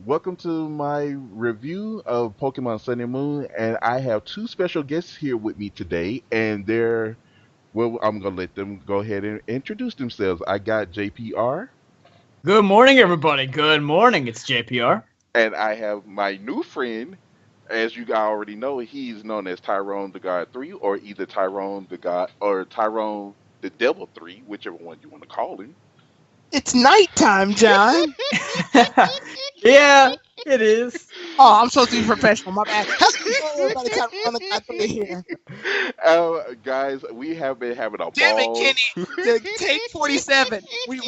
Welcome to my review of Pokemon Sun and Moon, and I have two special guests here with me today, and I'm gonna let them go ahead and introduce themselves. I got JPR, Good morning, everybody. Good morning. It's JPR. and I have my new friend. As you guys already know, he's known as Tyrone the God 3, or either Tyrone the God or Tyrone the Devil 3, whichever one you want to call him. It's nighttime, John. Yeah, it is. Oh, I'm supposed to be professional. My bad. Hello, everybody. Time to run the guy through here. Guys, we have been having a Damn it, ball. Kenny. Take 47. We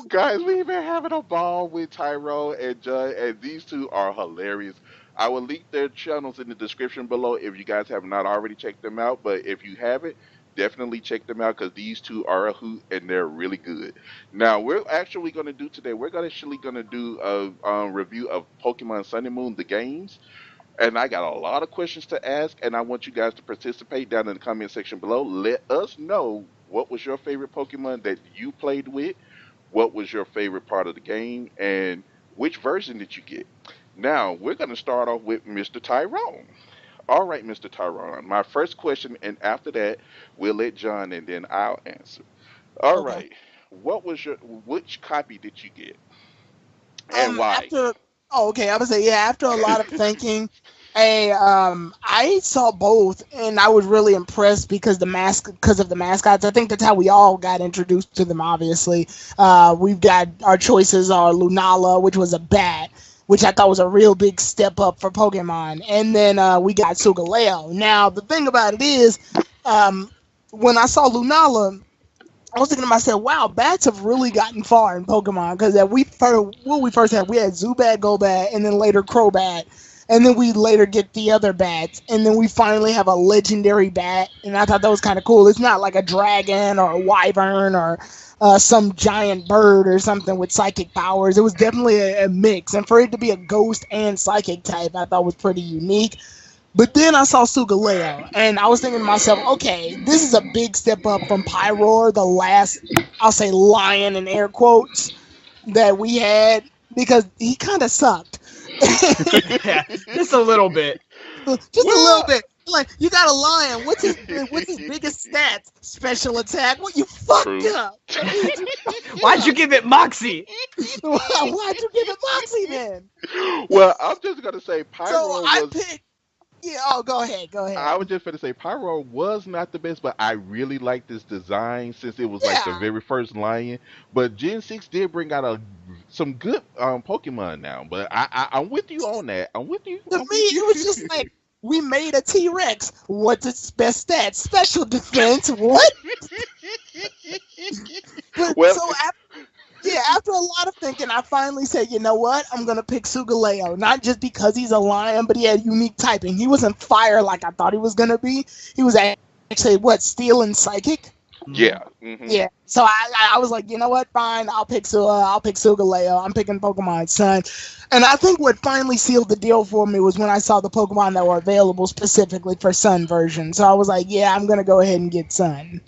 Guys, we've been having a ball with Tyrone and Judd, and these two are hilarious. I will link their channels in the description below if you guys have not already checked them out. But if you haven't, definitely check them out because these two are a hoot and they're really good. Now, we're actually going to do today, we're actually going to do a review of Pokemon Sun and Moon, the games. And I got a lot of questions to ask, and I want you guys to participate down in the comment section below. Let us know what was your favorite Pokemon that you played with, what was your favorite part of the game, and which version did you get. Now, we're going to start off with Mr. Tyrone. All right, Mr. Tyrone, my first question, and after that, we'll let John and then I'll answer. All okay. right, which copy did you get, and why? After okay, I would say yeah. After a lot of thinking, I saw both, and I was really impressed because of the mascots. I think that's how we all got introduced to them. Obviously, we've got our choices are Lunala, which was a bat, which I thought was a real big step up for Pokemon, and then we got Sugaleo. Now the thing about it is, um, when I saw Lunala. I was thinking to myself, wow, bats have really gotten far in Pokemon because we first had Zubat, Golbat, and then later Crobat, and then we later get the other bats, and then we finally have a legendary bat, and I thought that was kind of cool. It's not like a dragon or a wyvern or some giant bird or something with psychic powers. It was definitely a mix, and for it to be a ghost and psychic type, I thought was pretty unique. But then I saw Sugaleo, and I was thinking to myself, okay, this is a big step up from Pyroar, the last, I'll say, lion in air quotes that we had, because he kind of sucked. Yeah, just a little bit. Just a little Well, bit. Like, you got a lion. What's his biggest stats? Special attack. What, you fucked true. up? Why'd you give it Moxie? Why'd you give it Moxie then? Well, I'm just gonna say So Pyro I was. picked. Yeah. Oh, go ahead. Go I ahead. was just gonna say Pyro was not the best, but I really liked this design since it was like the Yeah. very first lion. But Gen 6 did bring out some good Pokemon now. But I'm with you on that. I'm with you. To I'm me, with it was just you. like we made a T-Rex. What's its best stats? Special defense. What? But Well, so after a lot of thinking, I finally said, you know what? I'm gonna pick Sugaleo. Not just because he's a lion, but he had unique typing. He wasn't fire like I thought he was gonna be. He was actually what, steel and psychic. yeah. Yeah. So I was like, you know what? Fine. I'll pick Sugaleo. I'm picking Pokemon Sun. And I think what finally sealed the deal for me was when I saw the Pokemon that were available specifically for Sun version. So I was like, yeah, I'm gonna go ahead and get Sun.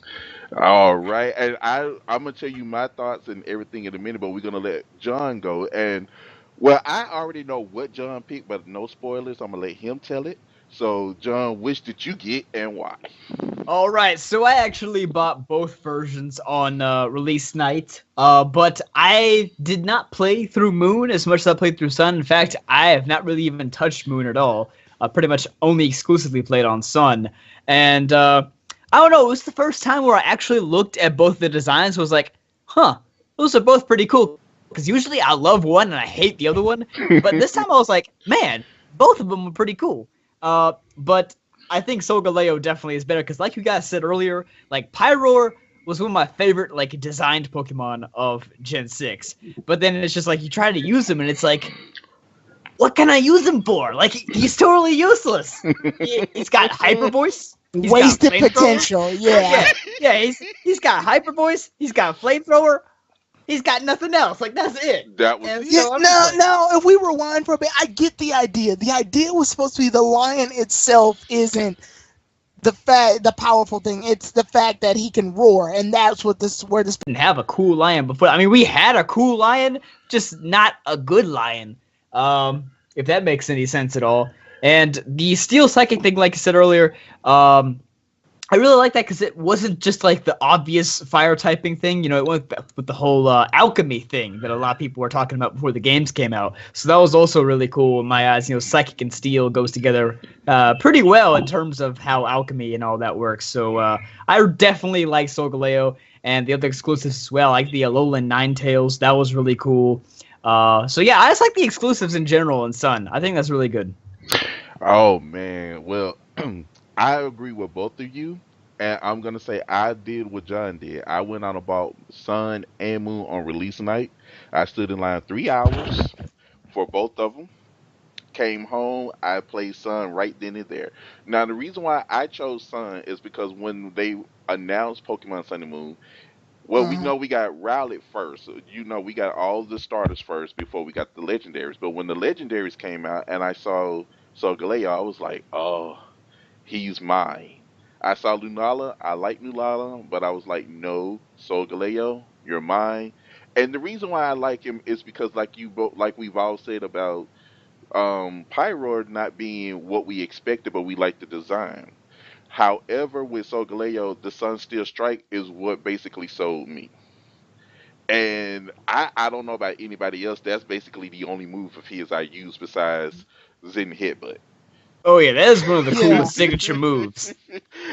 All right, and I'm gonna tell you my thoughts and everything in a minute, but we're gonna let John go. And well, I already know what John picked, but no spoilers. I'm gonna let him tell it. So, John, which did you get and why? All right, so I actually bought both versions on release night, but I did not play through Moon as much as I played through Sun. In fact, I have not really even touched Moon at all. I pretty much only exclusively played on Sun, and I don't know. It was the first time where I actually looked at both the designs. Was like, huh, those are both pretty cool. Because usually I love one and I hate the other one, but this time I was like, man, both of them were pretty cool. But I think Solgaleo definitely is better because, like you guys said earlier, like Pyroar was one of my favorite like designed Pokemon of Gen 6. But then it's just like you try to use him and it's like, what can I use him for? Like he's totally useless. He's got Hyper Voice. He's got Wasted Flamethrower. potential. Yeah. Yeah. He's got Hyper Voice. He's got Flamethrower. He's got nothing else. Like that's it. That was And it. Yeah, so I'm just no, like, no. If we rewind for a bit, I get the idea. The idea was supposed to be the lion itself isn't the powerful thing. It's the fact that he can roar, and that's what where this. Didn't have a cool lion before. I mean, we had a cool lion, just not a good lion. If that makes any sense at all. And the steel psychic thing, like I said earlier, I really like that because it wasn't just like the obvious fire typing thing. You know, it went with the whole alchemy thing that a lot of people were talking about before the games came out. So that was also really cool in my eyes. You know, psychic and steel goes together pretty well in terms of how alchemy and all that works. So I definitely like Solgaleo and the other exclusives as well. I like the Alolan Ninetales. That was really cool. So yeah, I just like the exclusives in general in Sun. I think that's really good. Oh man, well, I agree with both of you, and I'm gonna say I did what John did. I went on about Sun and Moon on release night. I stood in line 3 hours for both of them. Came home, I played Sun right then and there. Now the reason why I chose Sun is because when they announced Pokemon Sun and Moon, well, we Mhm. know we got Rowlet first. So, you know, we got all the starters first before we got the legendaries. But when the legendaries came out and I saw Galea, I was like, oh, he's mine. I saw Lunala. I like Lunala, but I was like, no, Solgaleo, you're mine. And the reason why I like him is because, like like we've all said about Pyroar not being what we expected, but we like the design. However, with Solgaleo, the Sun Steel Strike is what basically sold me. And I don't know about anybody else. That's basically the only move of his I use besides Zen Headbutt. Oh yeah, that is one of the Yeah, coolest signature moves.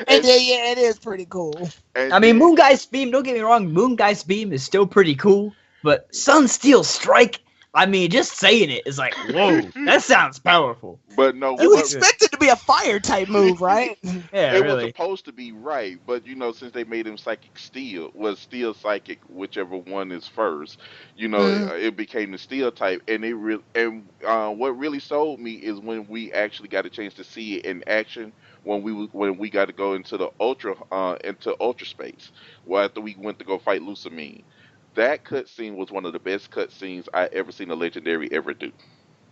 and and yeah, it is pretty cool. I and mean, then Moongeist Beam, don't get me wrong, Moongeist Beam is still pretty cool, but Sun Steel Strike, I mean, just saying it is like, whoa, that sounds powerful. but no, You would That's what good. expect it to be a fire type move, right? Yeah, it was really. supposed to be right, but you know, since they made him psychic steel, was steel psychic, whichever one is first, you know, Mm. it became the steel type, and what really sold me is when we actually got a chance to see it in action when we got to go into ultra space. Well, after we went to go fight Lusamine, that cutscene was one of the best cutscenes I ever seen a legendary ever do.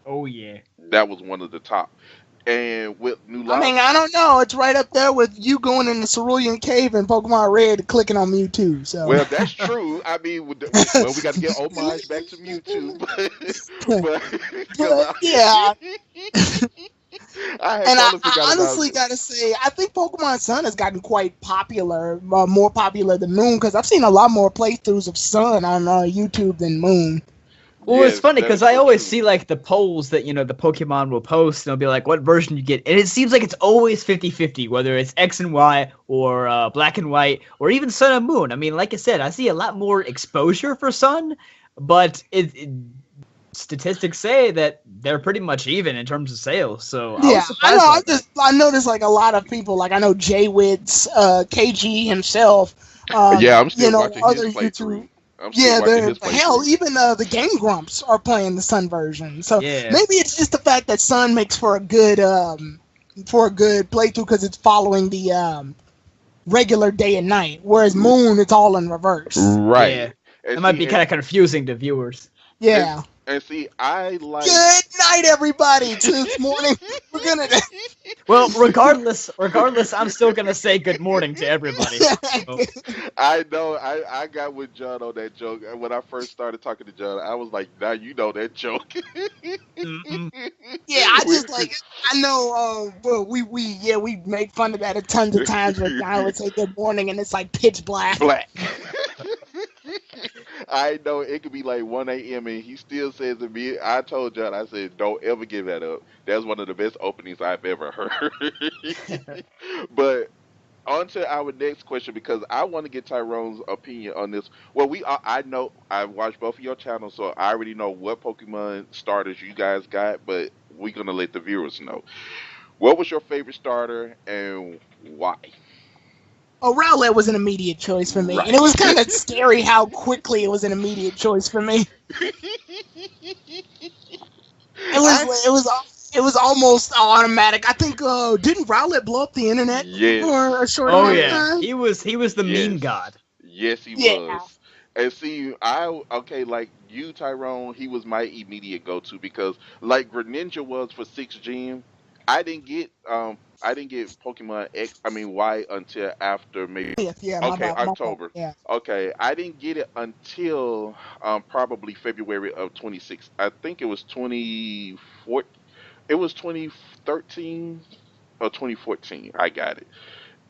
Oh yeah. That was one of the top. And with I Nulala, mean, I don't know. It's right up there with you going in the Cerulean Cave in Pokemon Red, clicking on Mewtwo. So, well, that's true. I mean, well, we got to get homage back to Mewtwo, but because but yeah, I had and totally I forgot about honestly gotta say, I think Pokemon Sun has gotten quite popular, more popular than Moon, because I've seen a lot more playthroughs of Sun on YouTube than Moon. Well, it's yes, funny that because is I so always true. see like the polls that, you know, the Pokemon will post, and they'll be like, what version you get? And it seems like it's always 50-50, whether it's X and Y or Black and White or even Sun and Moon. I mean, like I said, I see a lot more exposure for Sun, but statistics say that they're pretty much even in terms of sales. So I Yeah, was I surprised know. by that. I noticed like a lot of people, like I know Jay Witz, KG himself, Yeah, I'm still other watching his YouTube. playthrough. I'm still Yeah, watching they're his hell. playthrough. Even the Game Grumps are playing the Sun version. So Yeah. maybe it's just the fact that Sun makes for a good playthrough because it's following the regular day and night, whereas Moon it's all in reverse. Yeah. Right. That And might see, be kind of confusing to viewers. and, Yeah. and see, I like. Good night, everybody. This morning we're gonna. Well, regardless, I'm still gonna say good morning to everybody. So, I know. I got with John on that joke. And when I first started talking to John, I was like, "Now you know that joke." mm-mm. Yeah, I We- just like I know. Well, we make fun of that a tons of times where John would say good morning and it's like pitch black. Black. I know it could be like 1 a.m. and he still says to me, I told John, I said, don't ever give that up. That's one of the best openings I've ever heard. But on to our next question because I want to get Tyrone's opinion on this. Well, I know I've watched both of your channels, so I already know what Pokemon starters you guys got, but we're gonna let the viewers know. What was your favorite starter and why? Oh, Rowlet was an immediate choice for me, and it Right. was kind of scary how quickly it was an immediate choice for me. I It was almost automatic. I think didn't Rowlet blow up the internet yes. for a short Oh amount of yeah, time? he was the meme Yes. god. Yes, he Yeah. was. And see, like you, Tyrone, he was my immediate go-to because, like Greninja was for 6 Gen, I didn't get Pokemon X, I mean Y until after maybe Yeah, my okay, bad, my fault. October. Yeah. Okay, I didn't get it until probably February of 26. I think it was 24. It was 2013 or 2014. I got it.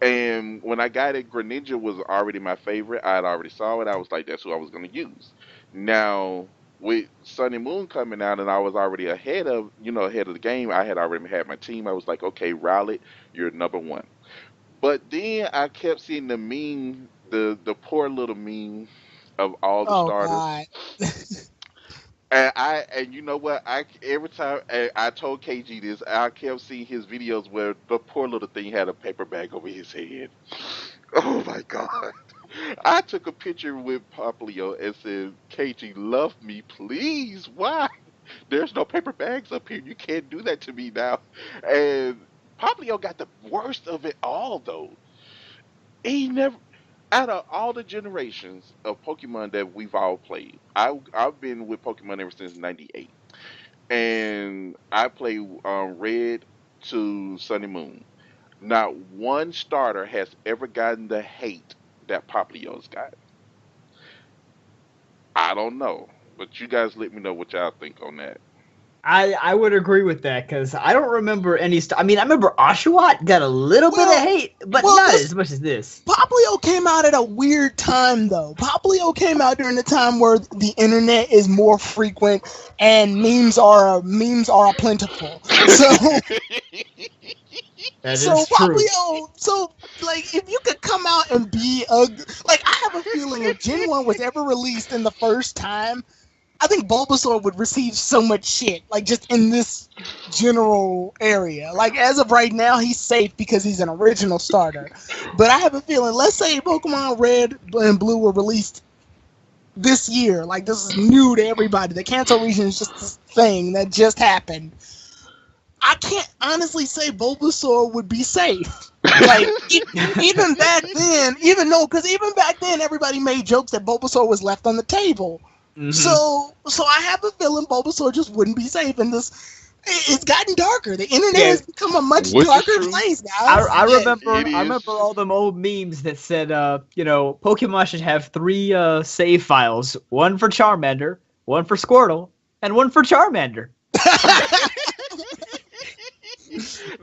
And when I got it, Greninja was already my favorite. I had already saw it. I was like, that's who I was going to use. Now, with Sun and Moon coming out, and I was already ahead of the game. I had already had my team. I was like, okay, Rowlet, you're number one. But then I kept seeing the meme, the poor little meme of all the Oh starters. God. And you know what? I every time I told KG this, I kept seeing his videos where the poor little thing had a paper bag over his head. Oh my god! I took a picture with Poplio and said, "KG, love me, please. Why? There's no paper bags up here. You can't do that to me now." And Poplio got the worst of it all, though. He never, out of all the generations of Pokemon that we've all played, I've been with Pokemon ever since '98, and I played Red to Sun and Moon. Not one starter has ever gotten the hate that Poplio's got. I don't know, but you guys let me know what y'all think on that. I would agree with that because I don't remember any. I mean, I remember Oshawott got a little bit of hate, but not as much as this. Poplio came out at a weird time, though. Poplio came out during the time where the internet is more frequent and memes are plentiful. So, That is so true. Poplio, so like if you could come out and be like I have a feeling if Gen 1 was ever released in the first time, I think Bulbasaur would receive so much shit, like just in this general area. Like as of right now, he's safe because he's an original starter. But I have a feeling, let's say Pokemon Red and Blue were released this year, like this is new to everybody. The Kanto region is just this thing that just happened. I can't honestly say Bulbasaur would be safe. Like even back then, even back then, everybody made jokes that Bulbasaur was left on the table. Mm-hmm. So I have a feeling Bulbasaur just wouldn't be safe, and it's gotten darker. The internet has become a much darker place, guys. I remember all them old memes that said, Pokemon should have 3 save files: one for Charmander, one for Squirtle, and one for Charmander.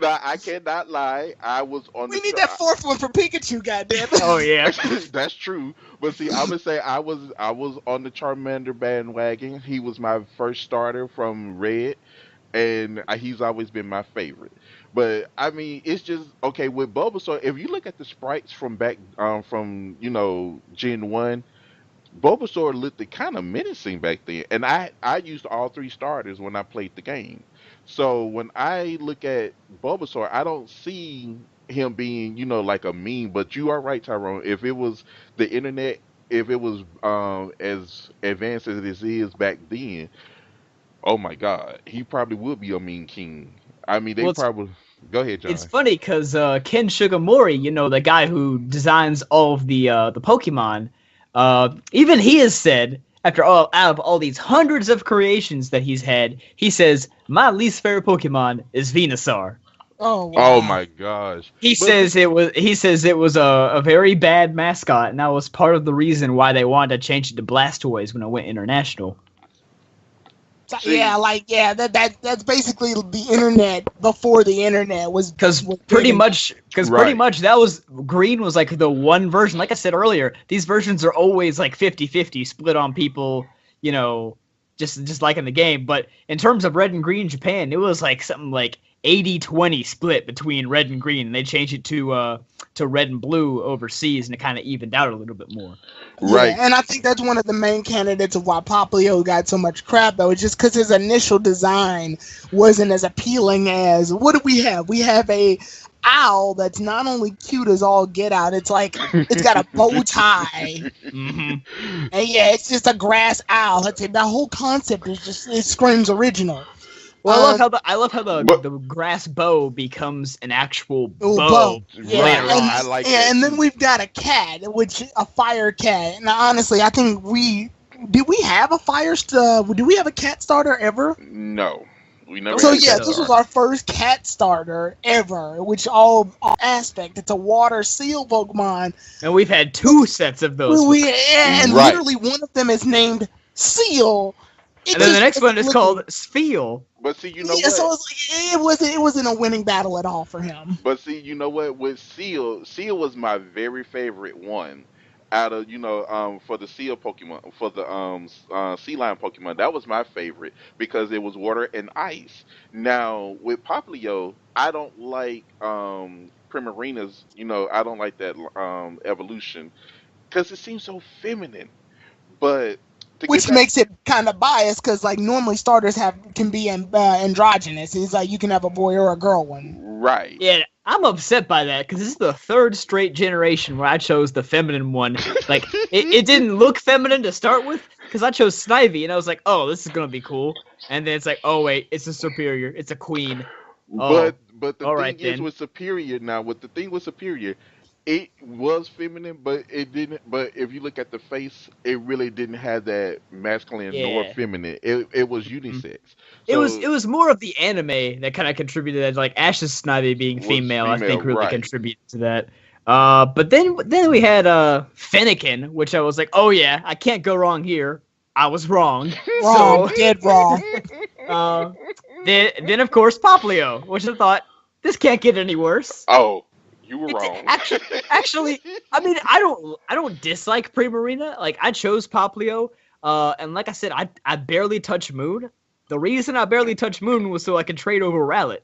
Now I cannot lie. I was on. We need that 4th one for Pikachu, goddamn. Oh yeah, that's true. But see, I'm gonna say I was on the Charmander bandwagon. He was my first starter from Red, and he's always been my favorite. But I mean, it's just okay with Bulbasaur. If you look at the sprites from back, from Gen 1. Bulbasaur looked kind of menacing back then, and I used all 3 starters when I played the game. So when I look at Bulbasaur, I don't see him being like a meme. But you are right, Tyrone. If it was the internet, if it was as advanced as this is back then, oh my God, he probably would be a meme king. I mean, probably. Go ahead, John. It's funny because Ken Sugimori, the guy who designs all of the Pokemon. Even he has said, out of all these hundreds of creations that he's had, he says, my least favorite Pokemon is Venusaur. Oh, wow. Oh my gosh. He says it was a very bad mascot, and that was part of the reason why they wanted to change it to Blastoise when it went international. That's basically the internet before the internet was. Because pretty much that was Green was like the one version. Like I said earlier, these versions are always like 50-50 split on people, just like in the game. But in terms of Red and Green Japan, it was like something like 80-20 split between Red and Green. And they changed it to Red and Blue overseas, and it kind of evened out a little bit more. Right. Yeah, and I think that's one of the main candidates of why Poplio got so much crap, though. It's just because his initial design wasn't as appealing as... What do we have? We have a owl that's not only cute as all get out, it's like it's got a bow tie. Mm-hmm. And yeah, it's just a grass owl. That's it. That whole concept is just... It screams original. Well, I love how the grass bow becomes an actual bow. Yeah, later on. I like that. And then we've got a cat, a fire cat. Now, honestly, I think did we have a cat starter ever? No. We never So had a yeah, cat this was starter. our first cat starter ever, which all aspect. It's a water seal Pokemon. And we've had 2 sets of those. And Right. literally one of them is named Seal. And then the next one is called Sfeel. But see, you know Yeah, so what? it wasn't a winning battle at all for him. But see, you know what? With Seal was my very favorite one out of for the Seal Pokemon for the Sea Lion Pokemon. That was my favorite because it was water and ice. Now with Poplio, I don't like Primarina's. I don't like that evolution because it seems so feminine. But to get Which back, makes it kind of biased because like normally starters can be androgynous. It's like you can have a boy or a girl one. right? Yeah, I'm upset by that because this is the 3rd straight generation where I chose the feminine one. Like, it didn't look feminine to start with because I chose Snivy and I was like, oh, this is gonna be cool. And then it's like, oh wait, it's a superior, it's a queen. Oh, But the all thing right is then. with Superior now, with the thing with Superior, it was feminine, but it didn't. But if you look at the face, it really didn't have that masculine nor Yeah. feminine. It was Mhm. unisex. It So was more of the anime that kind of contributed. Like Ash's Snivy being was female, I female, think really right? contributed to that. But then we had Fennekin, which I was like, oh yeah, I can't go wrong here. I was wrong. Wrong, So dead wrong. uh, then of course Poplio, which I thought this can't get any worse. Oh, you were It's wrong. actually, I mean, I don't dislike Primarina. Like I chose Poplio, and like I said, I barely touch Moon. The reason I barely touched Moon was so I could trade over Rowlet.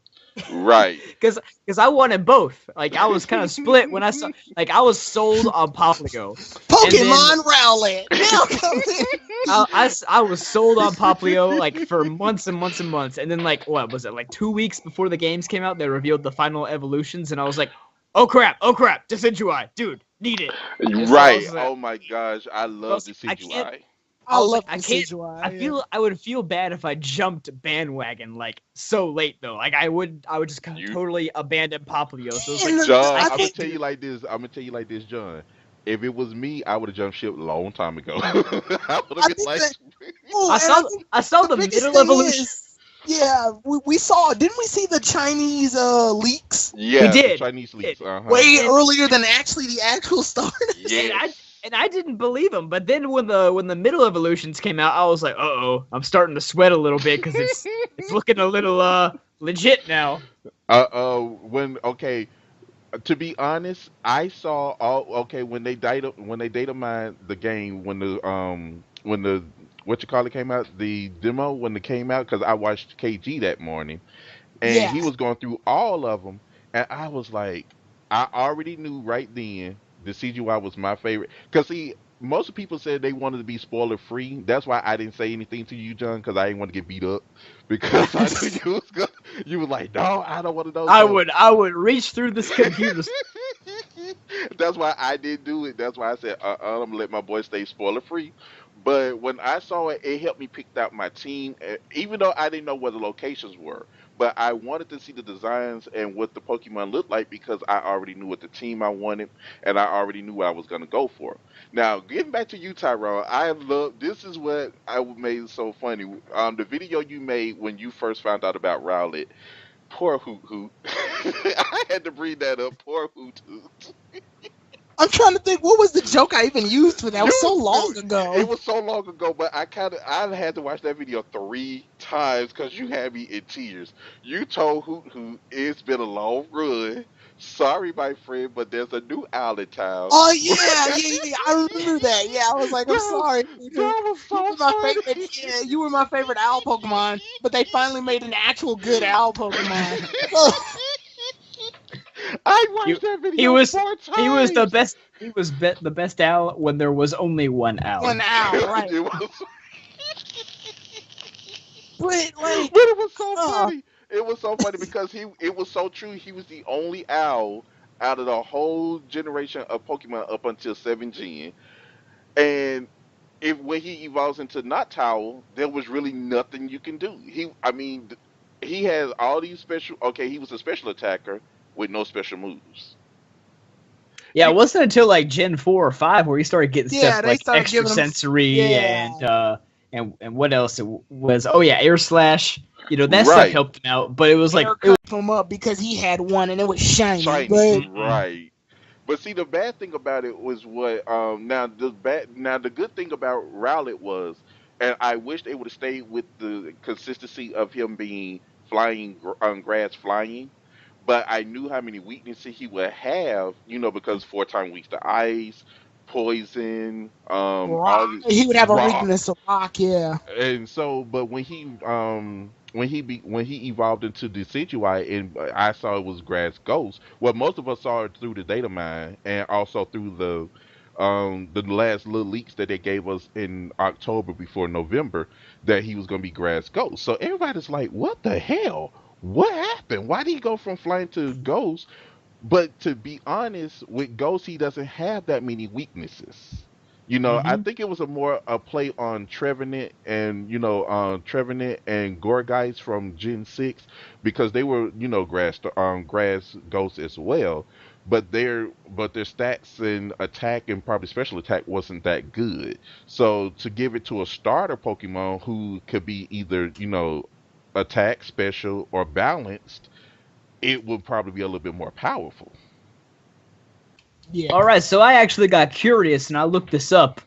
Right. Because I wanted both. Like I was kind of split when I saw. Like I was sold on Poplio. Pokemon Rowlet. Now comes in. I was sold on Poplio like for months and months and months, and then like what was it like 2 weeks before the games came out, they revealed the final evolutions, and I was like, oh crap, Decidueye, dude, need it. And so I Right. was like, Oh my gosh, I love the I can't. CGI. I was love like, I can't. Decidueye. I would feel bad if I jumped bandwagon like so late though. Like I would just kind of You- totally abandon Poplio. So it's And like, John, I I'm gonna think tell you like this. I'm gonna tell you like this, John. If it was me, I would have jumped ship a long time ago. I would I have been think like, that- oh, I and saw think I saw the biggest middle thing evolution. is, yeah, we saw. Didn't we see the Chinese leaks yeah, We did. the Chinese leaks. way And- earlier than actually the actual starters? Yes. And I didn't believe him. But then when the middle evolutions came out, I was like, I'm starting to sweat a little bit because it's looking a little legit now. Okay. To be honest, I saw all okay when they data mined the game when the what you call it came out the demo when it came out because I watched KG that morning and Yeah. he was going through all of them and I was like I already knew right then the CGI was my favorite because see most people said they wanted to be spoiler free. That's why I didn't say anything to you, John, because I didn't want to get beat up because I knew you was like no I don't want to know. I would reach through this computer. That's why I didn't do it. That's why I said I'm gonna let my boy stay spoiler free. But when I saw it, it helped me pick out my team, even though I didn't know where the locations were. But I wanted to see the designs and what the Pokemon looked like because I already knew what the team I wanted, and I already knew what I was gonna go for. Now, getting back to you, Tyrone, I love this is what I made so funny. The video you made when you first found out about Rowlet. Poor Hoot Hoot. I had to bring that up. Poor Hoot Hoot. I'm trying to think what was the joke I even used for that. It was so long It ago. was so long ago, but I had to watch that video 3 times because you had me in tears. You told Hoot Hoot it's been a long run. Sorry, my friend, but there's a new owl in town. Oh yeah. I remember that. Yeah, I was like, I'm sorry. That was You so were my funny. favorite. Yeah, you were my favorite owl Pokemon, but they finally made an actual good owl Pokemon. I watched that video He was 4 times. he was the best. He was the best owl when there was only one owl. One owl, right? It was, But like, but it was so uh, funny. It was so funny because it was so true. He was the only owl out of the whole generation of Pokemon up until 7 Gen. And if when he evolves into Not Towel, there was really nothing you can do. He has all these special. Okay, he was a special attacker with no special moves. Yeah, it wasn't until like Gen 4 or 5 where he started getting Yeah, stuff they like started extra giving him- sensory yeah. and what else it was? Oh yeah, Air Slash. that stuff Right. helped him out. But it was like, Hair cut him up because he had one and it was shiny. Shiny. But Right. But see, the bad thing about it was what now the good thing about Rowlet was, and I wish they would have stayed with the consistency of him being flying on grass flying. But I knew how many weaknesses he would have, because 4 times weak to ice, poison, rock, all the he would have a rock. weakness to rock. Yeah. And so, but when he evolved into Decidueye, and I saw it was Grass Ghost. Well, most of us saw it through the data mine, and also through the last little leaks that they gave us in October before November that he was going to be Grass Ghost. So everybody's like, "What the hell? What happened? Why did he go from flying to Ghost?" But to be honest, with Ghost, he doesn't have that many weaknesses. I think it was a play on Trevenant and Trevenant and Gorgeist from Gen 6 because they were grass ghosts as well, but their stats and attack and probably special attack wasn't that good. So to give it to a starter Pokemon who could be either attack, special, or balanced, it would probably be a little bit more powerful. Yeah. all right, so I actually got curious and I looked this up.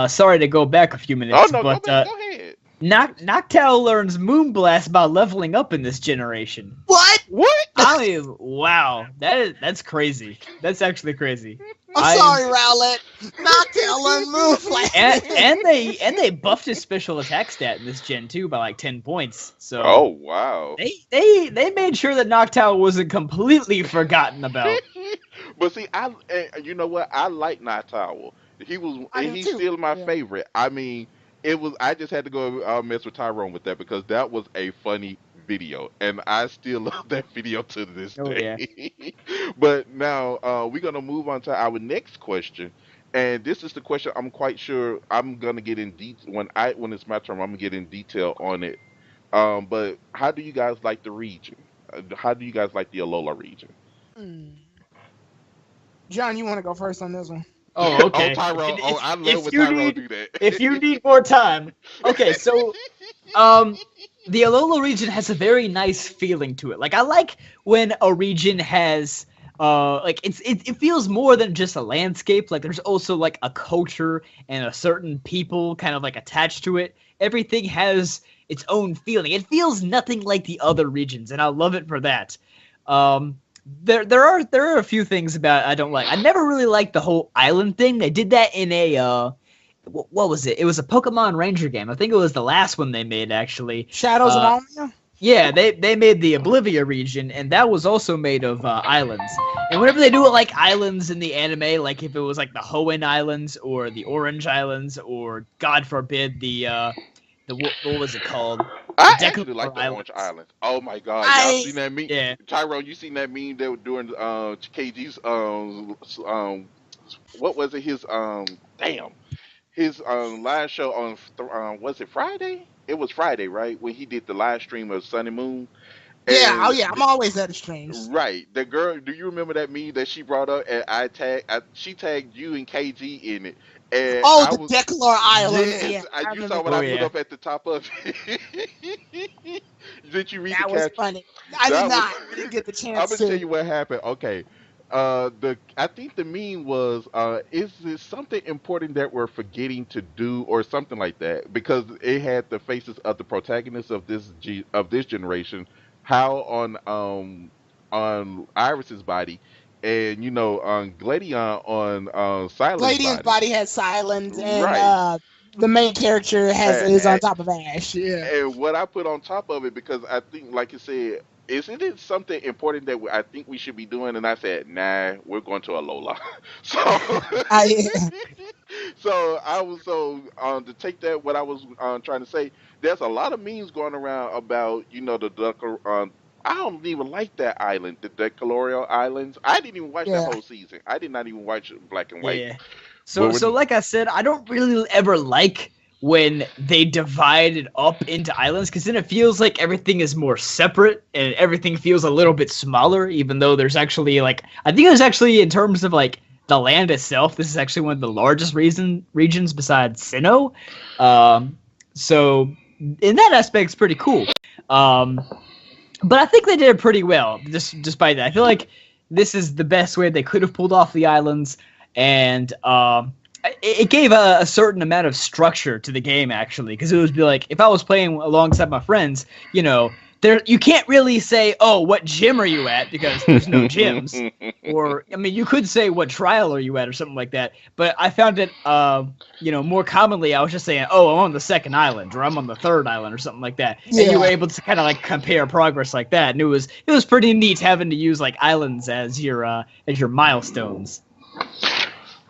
Sorry to go back a few minutes, Oh no, but go ahead. Noctowl learns Moonblast by leveling up in this generation. What? What? I mean, wow, that's crazy. That's actually crazy. I'm sorry, Rowlet. Noctowl and Moonflash. And they buffed his special attack stat in this gen too by like 10 points. So Oh wow. they made sure that Noctowl wasn't completely forgotten about. But see, you know what? I like Nighttower. I do He's too. still my Yeah. favorite. I mean, it was. I just had to go mess with Tyrone with that because that was a funny video, and I still love that video to this Oh, yeah. day. But now we're gonna move on to our next question, and this is the question I'm quite sure I'm gonna get in detail when it's my turn. I'm gonna get in detail on it. But how do you guys like the region? How do you guys like the Alola region? Hmm. John, you want to go first on this one? Oh, okay. Oh, Tyrone. If- I love if when you Tyrone need- do that. If you need more time, okay. So, the Alola region has a very nice feeling to it. Like I like when a region has like it feels more than just a landscape. Like there's also like a culture and a certain people kind of like attached to it. Everything has its own feeling. It feels nothing like the other regions, and I love it for that. There are a few things about I don't like. I never really liked the whole island thing. They did that in a what was it? It was a Pokemon Ranger game. I think it was the last one they made actually. Shadows of Almia? Yeah, they made the Oblivia region, and that was also made of islands. And whenever they do it like islands in the anime, like if it was like the Hoenn Islands or the Orange Islands or God forbid the what was it called? I The actually like the Orange Islands. Oh my god, y'all seen that meme? Yeah. Tyrone, you seen that meme that were during KG's what was it? His live show on was it Friday? It was Friday, right? When he did the live stream of Sun and Moon. Yeah, oh And yeah, I'm always at the streams. right, the girl. Do you remember that meme that she brought up? And she tagged you and KG in it. And Oh, I the was, Declar Island. yes, Yeah, I you remember saw what Oh, I put yeah. up at the top of it. Did you read that the was caption? funny. I That did was- not. I didn't get the I'm chance gonna tell to. you what happened. Okay, I think the meme was, is this something important that we're forgetting to do, or something like that? Because it had the faces of the protagonists of this generation, how on Iris's body, and on Gladion on Silent's Gladian's body. body has silence, and Right. the main character is Uh, on top of Ash. Yeah. And what I put on top of it, because I think, like you said, isn't it something important that I think we should be doing? And I said, nah, we're going to Alola. So, I so I was to take that what I was trying to say. There's a lot of memes going around about the I don't even like that island, the Decaloreal Islands. I didn't even watch that Yeah. whole season. I did not even watch Black and White. Yeah. So But so like I said, I don't really ever like when they divide it up into islands because then it feels like everything is more separate and everything feels a little bit smaller, even though there's actually like I think there's actually in terms of like the land itself, this is actually one of the largest regions besides Sinnoh. So in that aspect, it's pretty cool. But I think they did it pretty well, just by that. I feel like this is the best way they could have pulled off the islands, and it gave a certain amount of structure to the game, actually, because it would be like, if I was playing alongside my friends, you know, you can't really say, oh, what gym are you at, because there's no gyms. Or, I mean, you could say, what trial are you at, or something like that. But I found it, you know, more commonly, I was just saying, oh, I'm on the second island, or I'm on the third island, or something like that. Yeah. And you were able to kind of, like, compare progress like that. And it was pretty neat having to use, like, islands as your milestones.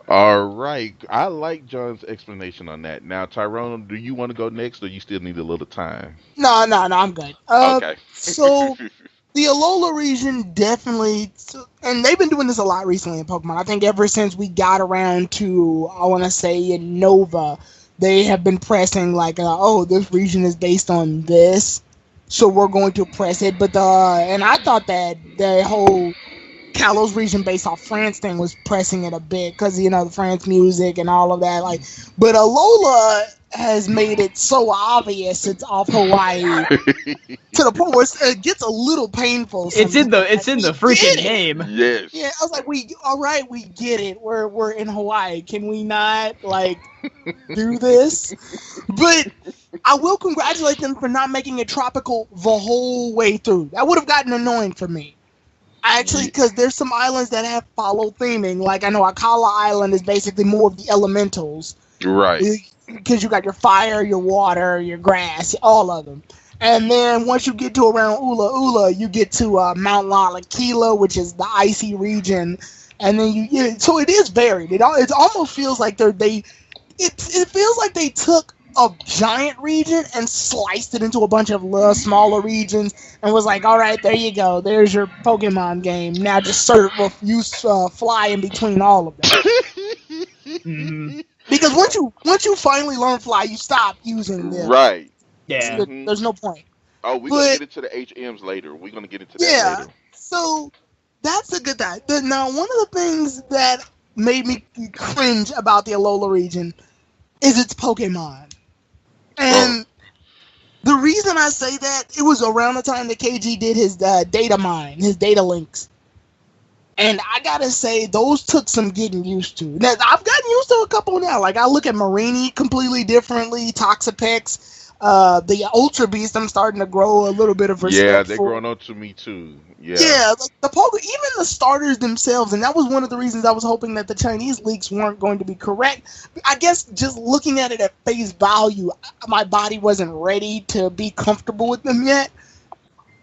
All right. I like John's explanation on that. Now, Tyrone, do you want to go next, or you still need a little time? No, I'm good. Okay. So, the Alola region definitely, and they've been doing this a lot recently in Pokemon. I think ever since we got around to, I want to say, in Nova, they have been pressing, like, oh, this region is based on this, so we're going to press it. But, and I thought that the whole Kalos region based off France thing was pressing it a bit because, you know, the France music and all of that. Like, but Alola has made it so obvious it's off Hawaii to the point where it gets a little painful. It's in the freaking name. Yes. Yeah, I was like, we get it. We're in Hawaii. Can we not like do this? But I will congratulate them for not making it tropical the whole way through. That would have gotten annoying for me. Actually, because there's some islands that have follow theming. Like, I know Akala Island is basically more of the elementals. Right. Because you got your fire, your water, your grass, all of them. And then once you get to around Ula Ula, you get to Mount Lalakila, which is the icy region. And then so it is varied. It almost feels like it feels like they took a giant region and sliced it into a bunch of little smaller regions and was like, all right, there you go. There's your Pokemon game. Now just fly in between all of them. Mm-hmm. Because once you finally learn fly, you stop using them. Right. Yeah. There's no point. Oh, we're going to get into the HMs later. We're going to get into that later. So that's a good thing. Now, one of the things that made me cringe about the Alola region is its Pokemon. And the reason I say that, it was around the time that KG did his data mine, his data links. And I gotta say, those took some getting used to. Now, I've gotten used to a couple now. Like, I look at Marini completely differently, Toxapex, the Ultra Beast, I'm starting to grow a little bit of respect Yeah, they're growing on to me too. Yeah, like even the starters themselves, and that was one of the reasons I was hoping that the Chinese leaks weren't going to be correct. I guess just looking at it at face value, my body wasn't ready to be comfortable with them yet.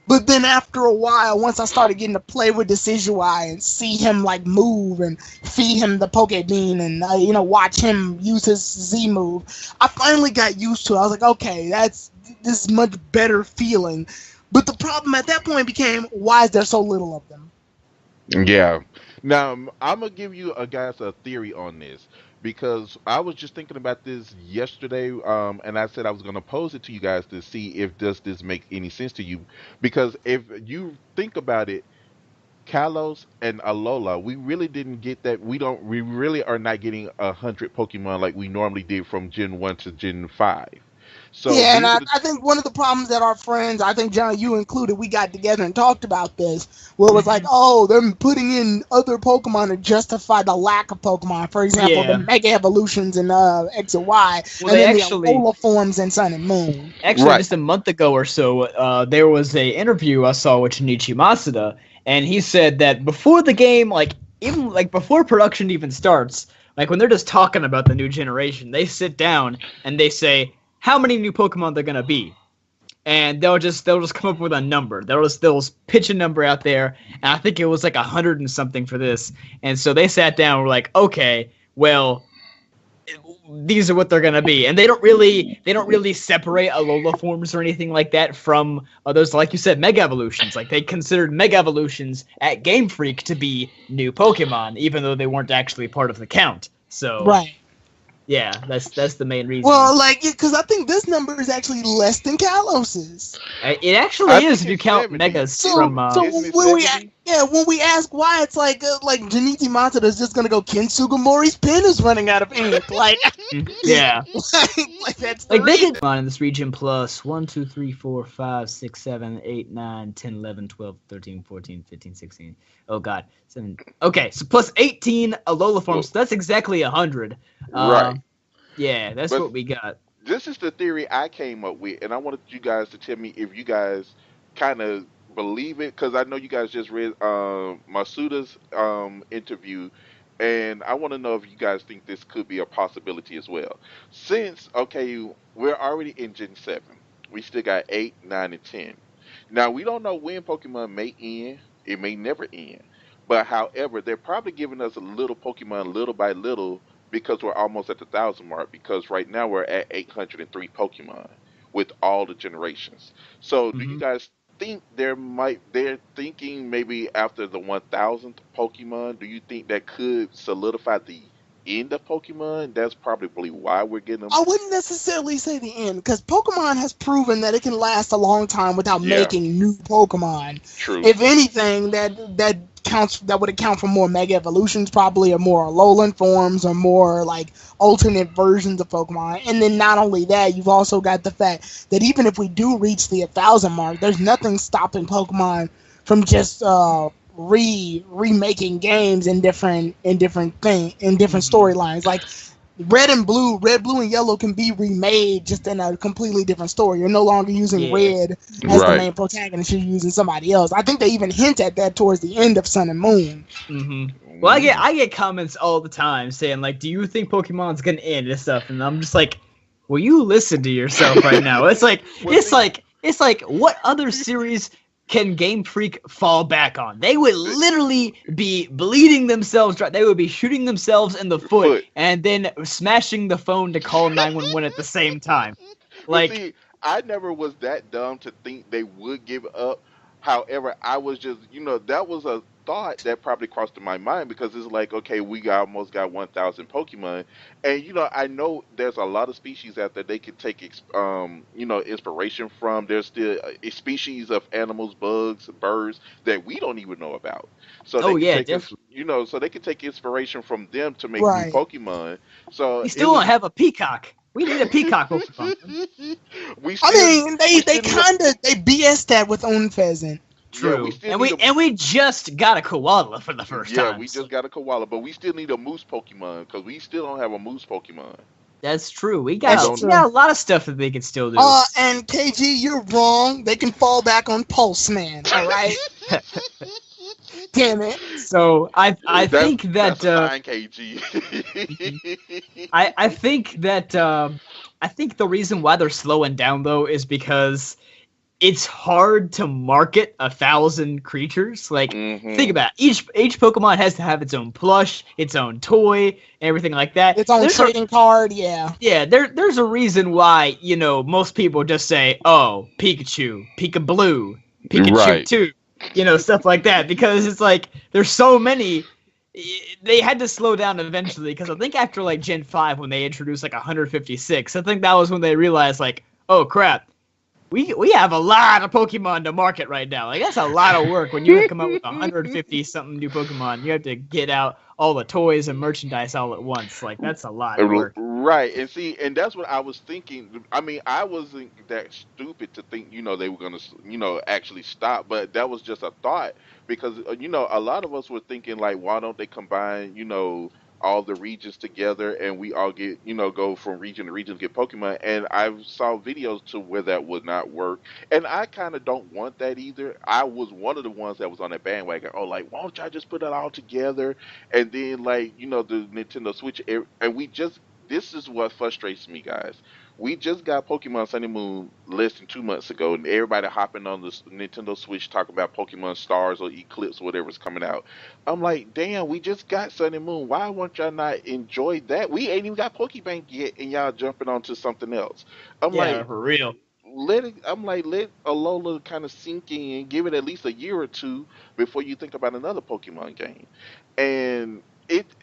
But then after a while, once I started getting to play with Decidueye and see him like move and feed him the Poke Bean and watch him use his Z move, I finally got used to it. I was like, okay, this is much better feeling. But the problem at that point became, why is there so little of them? Yeah. Now, I'm going to give you guys a theory on this, because I was just thinking about this yesterday, and I said I was going to pose it to you guys to see if does this make any sense to you. Because if you think about it, Kalos and Alola, we really didn't get that. We really are not getting 100 Pokemon like we normally did from Gen 1 to Gen 5. So yeah, and I think one of the problems that our friends, I think John, you included, we got together and talked about this, where it was like, oh, they're putting in other Pokemon to justify the lack of Pokemon. For example, the Mega Evolutions in X and Y, and then the Alola forms in Sun and Moon. Actually, just a month ago or so, there was a interview I saw with Shinichi Masuda, and he said that before the game, even before production even starts, like when they're just talking about the new generation, they sit down and they say how many new Pokemon they're gonna be, and they'll just come up with a number. They'll pitch a number out there, and I think it was like 100 and something for this. And so they sat down and were like, okay, well, these are what they're gonna be, and they don't really separate Alola forms or anything like that from those, like you said, Mega Evolutions. Like they considered Mega Evolutions at Game Freak to be new Pokemon, even though they weren't actually part of the count. So right. Yeah, that's the main reason. Well, because I think this number is actually less than Kalos's. It actually is if you count Megas from. So when we Yeah, when we ask why, it's like Junichi Matsuda is just gonna go, Ken Sugimori's pen is running out of ink. Like, Yeah. like that's the Like they reason. could on in this region plus 1, 2, 3, 4, 5, 6, 7, 8, 9, 10, 11, 12, 13, 14, 15, 16. Oh god. 7. Okay, so plus 18 Alola forms. So that's exactly 100. Right. Yeah, that's But what we got. this is the theory I came up with, and I wanted you guys to tell me if you guys kind of believe it, because I know you guys just read Masuda's interview, and I want to know if you guys think this could be a possibility as well. Since okay, we're already in Gen 7, we still got 8, 9, and 10. Now we don't know when Pokemon may end. It may never end. But however, they're probably giving us a little Pokemon little by little because we're almost at the 1,000 mark. Because right now we're at 803 Pokemon with all the generations. So, do you Hmm. guys think they're thinking maybe after the 1,000th Pokemon? Do you think that could solidify the end of Pokemon? That's probably why we're getting them. I wouldn't necessarily say the end, because Pokemon has proven that it can last a long time without Yeah, making new Pokemon. true. If anything, that would account for more Mega Evolutions, probably, or more Alolan forms, or more like alternate versions of Pokemon. And then not only that, you've also got the fact that even if we do reach the 1,000 mark, there's nothing stopping Pokemon from just remaking games in different storylines. Like Red, Blue, and Yellow can be remade just in a completely different story. You're no longer using Yeah. Red as the Right. main protagonist. You're using somebody else. I think they even hint at that towards the end of Sun and Moon. Hmm. Well, Mm. I get comments all the time saying like, "Do you think Pokemon's gonna end and stuff?" And I'm just like, "Will you listen to yourself right now?" It's like Well, see, it's like what other series can Game Freak fall back on? They would literally be bleeding themselves dry. They would be shooting themselves in the foot foot. and then smashing the phone to call 911 at the same time. Well, Like, see, I never was that dumb to think they would give up. However, I was just, that was a thought that probably crossed my mind because it's like, okay, almost got 1,000 Pokemon, and I know there's a lot of species out there they could take, inspiration from. There's still a species of animals, bugs, birds that we don't even know about, so they oh could yeah, take us, definitely. so they could take inspiration from them to make new Right. Pokemon. So We it still don't was. have a peacock. We need a peacock Pokemon. we I still mean, we they still need a kind of they BS that with Unfezant. yeah we True, still need a and we just got a koala for the first yeah time. we So just got a koala, but we still need a moose Pokemon because we still don't have a moose Pokemon. that's true. We That's don't. We true. got a lot of stuff that they can still do. And KG, you're wrong. They can fall back on Pulse Man. All right. Damn it. So I think That's that a sign, KG. mhm. I think that I think the reason why they're slowing down though is because it's hard to market 1,000 creatures. Like, think Hmm. about it. Each Pokemon has to have its own plush, its own toy, everything like that. Its own There's a trading card. Yeah. yeah, there's a reason why most people just say, "Oh, Pikachu, Pikablue, Pikachu Right. 2," stuff like that because it's like there's so many. They had to slow down eventually because I think after like Gen 5 when they introduced like 156, I think that was when they realized like, "Oh crap, we have a lot of Pokemon to market right now. Like that's a lot of work when you come up with 150 something new Pokemon. You have to get out all the toys and merchandise all at once. Like that's a lot of work." Right, and see, and that's what I was thinking. I mean, I wasn't that stupid to think, they were gonna, actually stop. But that was just a thought because, a lot of us were thinking like, why don't they combine, all the regions together and we all get, go from region to region to get Pokemon. And I saw videos to where that would not work, and I kind of don't want that either. I was one of the ones that was on that bandwagon. Oh, like, why don't y'all just put it all together? And then like the Nintendo Switch, and we just this is what frustrates me, guys. We just got Pokemon Sun and Moon less than 2 months ago, and everybody hopping on the Nintendo Switch talking about Pokemon Stars or Eclipse or whatever's coming out. I'm like, damn, we just got Sun and Moon. Why won't y'all not enjoy that? We ain't even got Pokebank yet, and y'all jumping onto something else. I'm Yeah, like, for real. let Alola kind of sink in, give it at least a year or two before you think about another Pokemon game. And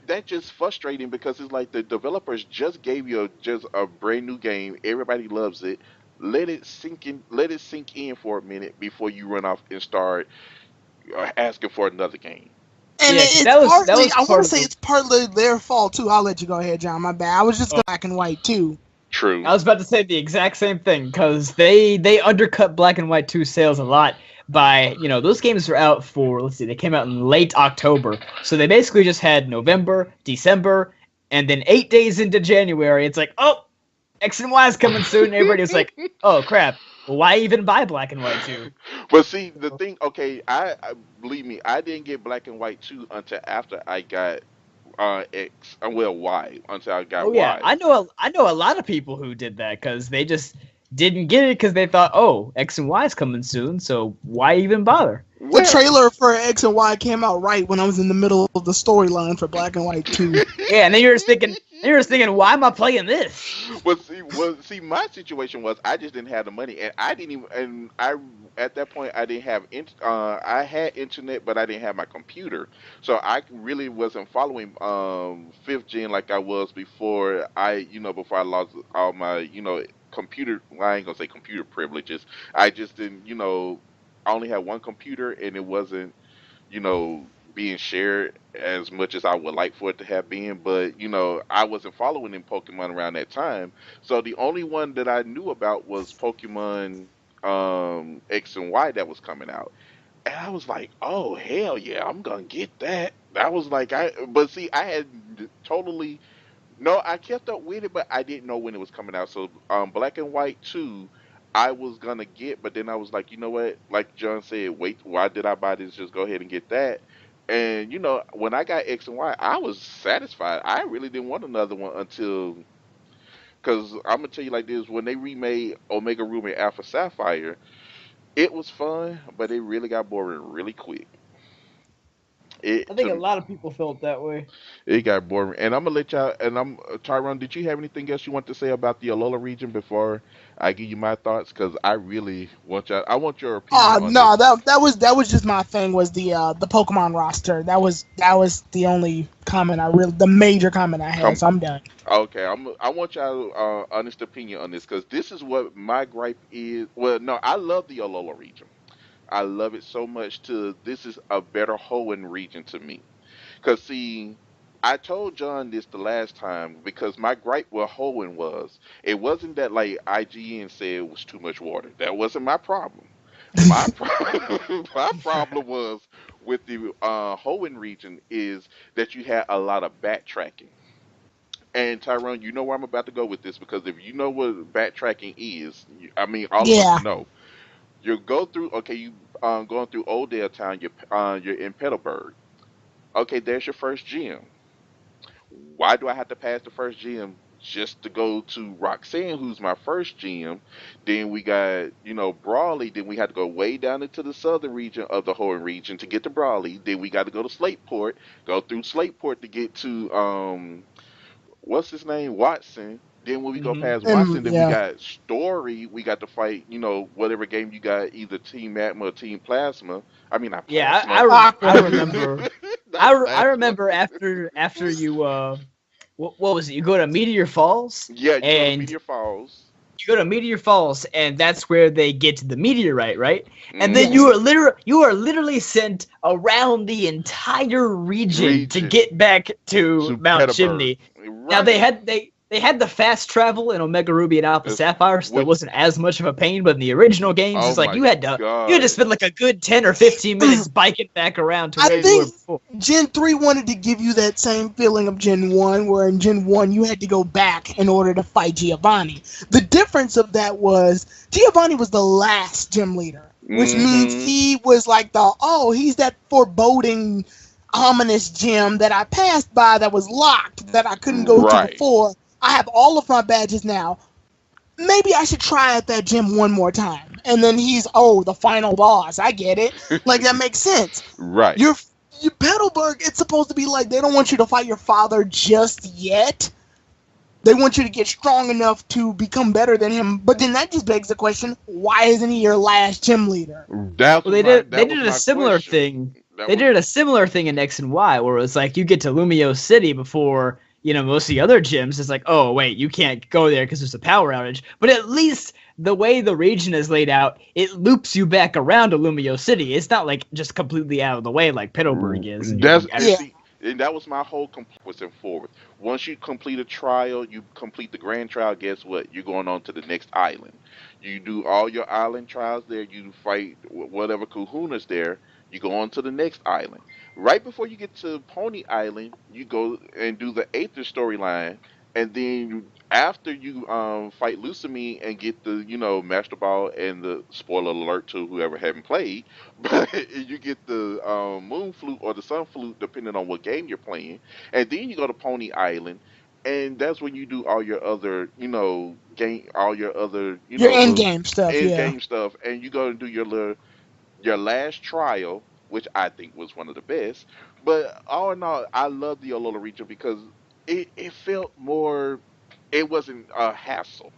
that's just frustrating because it's like the developers just gave you just a brand new game. Everybody loves it. Let it sink in. Let it sink in for a minute before you run off and start. asking for another game. And Yeah, 'cause it's that was partly, I part want to of say the. it's partly their fault too. I'll let you go ahead, John. My bad. I was just going black and white too. True. I was about to say the exact same thing because they undercut Black and White 2 sales a lot by, those games were out for, let's see, they came out in late October. So they basically just had November, December, and then 8 days into January, it's like, oh, X and Y is coming soon. Everybody was like, oh crap, well, why even buy Black and White 2? But see, the thing, okay, I believe me, I didn't get Black and White 2 until after I got X, well, Y, until I got Oh yeah, Y. I know a lot of people who did that because they just didn't get it because they thought, oh, X and Y is coming soon, so why even bother? The Well, trailer for X and Y came out right when I was in the middle of the storyline for Black and White 2. Yeah, and then you're just thinking, why am I playing this? see, my situation was I just didn't have the money, and I didn't even, and I at that point I didn't have, I had internet, but I didn't have my computer, so I really wasn't following fifth gen like I was before before I lost all my computer. Well, I ain't gonna say computer privileges. I just didn't, I only had one computer, and it wasn't being shared as much as I would like for it to have been. But I wasn't following in Pokemon around that time, so the only one that I knew about was Pokemon X and Y that was coming out, and I was like, oh hell yeah, I'm gonna get that. That was like but see, I had totally no, I kept up with it, but I didn't know when it was coming out. So, Black and White 2, I was gonna get, but then I was like, you know what? Like John said, wait, why did I buy this? Just go ahead and get that. And when I got X and Y, I was satisfied. I really didn't want another one until, because I'm gonna tell you like this: when they remade Omega Ruby and Alpha Sapphire, it was fun, but it really got boring really quick. I It think a to lot of people felt that way. It got boring. And I'm gonna let y'all. And Tyrone. Did you have anything else you want to say about the Alola region before I give you my thoughts? Because I really want y'all. I want your opinion on No, this. that was just my thing. Was the Pokemon roster? That was the only comment the major comment I had. Come. So I'm done. Okay. I want y'all honest opinion on this because this is what my gripe is. Well, no, I love the Alola region. I love it so much. This is a better Hoenn region to me. Cause see, I told John this the last time because my gripe with Hoenn was it wasn't that like IGN said it was too much water. That wasn't my problem. My problem was with the Hoenn region is that you had a lot of backtracking. And Tyrone, you know where I'm about to go with this because if you know what backtracking is, I mean all of us Yeah. know. You go through okay, you going through Oldale Town, you're in Petalburg. Okay, there's your first gym. Why do I have to pass the first gym just to go to Roxanne, who's my first gym? Then we got, Brawley. Then we had to go way down into the southern region of the Horn region to get to Brawley. Then we got to go to Slateport, go through Slateport to get to, what's his name? Watson. Then when we go Hmm. past Watson, then we Yeah. got Story. We got to fight, whatever game you got, either Team Atma or Team Plasma. I mean, not Yeah, Plasma. I Aqua. remember. Not I Plasma. remember after you what was it? You go to Meteor Falls, Yeah, you go to and Meteor Falls. that's where they get to the meteorite, right? And then Yes. Mm-hmm. you are literally sent around the entire region to Region get back to to Mount Petalburg. Chimney. Now Right. they had the fast travel in Omega Ruby and Alpha It's, Sapphire, so it which, wasn't as much of a pain. But in the original games, oh it's like my you had to God. spend like a good 10 or 15 minutes biking back around to I where you were think before. Gen 3 wanted to give you that same feeling of Gen 1, where in Gen 1 you had to go back in order to fight Giovanni. The difference of that was Giovanni was the last gym leader, which means Mm-hmm. he was like he's that foreboding, ominous gym that I passed by that was locked that I couldn't go to Right. before. I have all of my badges now. Maybe I should try at that gym one more time. And then he's the final boss. I get it. Like that makes sense. Right. Your Petalburg, it's supposed to be like they don't want you to fight your father just yet. They want you to get strong enough to become better than him. But then that just begs the question: why isn't he your last gym leader? That Well, was my they that was did a my similar question. thing. That They was did a similar thing in X and Y, where it was like you get to Lumio City before most of the other gyms. It's like, oh wait, you can't go there because there's a power outage. But at least the way the region is laid out, it loops you back around to Lumio City. It's not like just completely out of the way like Pittsburgh is. That's and Yeah. see, and that was my whole was and forward. Once you complete a trial, you complete the grand trial. Guess what? You're going on to the next island. You do all your island trials there. You fight whatever Kahuna's there. You go on to the next island. Right before you get to Pony Island, you go and do the Aether storyline, and then after you fight Lucamine and get the Master Ball and the spoiler alert to whoever haven't played, but you get the Moon Flute or the Sun Flute depending on what game you're playing, and then you go to Pony Island, and that's when you do all your other game, all your other Your end little game stuff, end yeah. game stuff, and you go and do your last trial, which I think was one of the best. But all in all, I love the Alola region because it felt more. It wasn't a hassle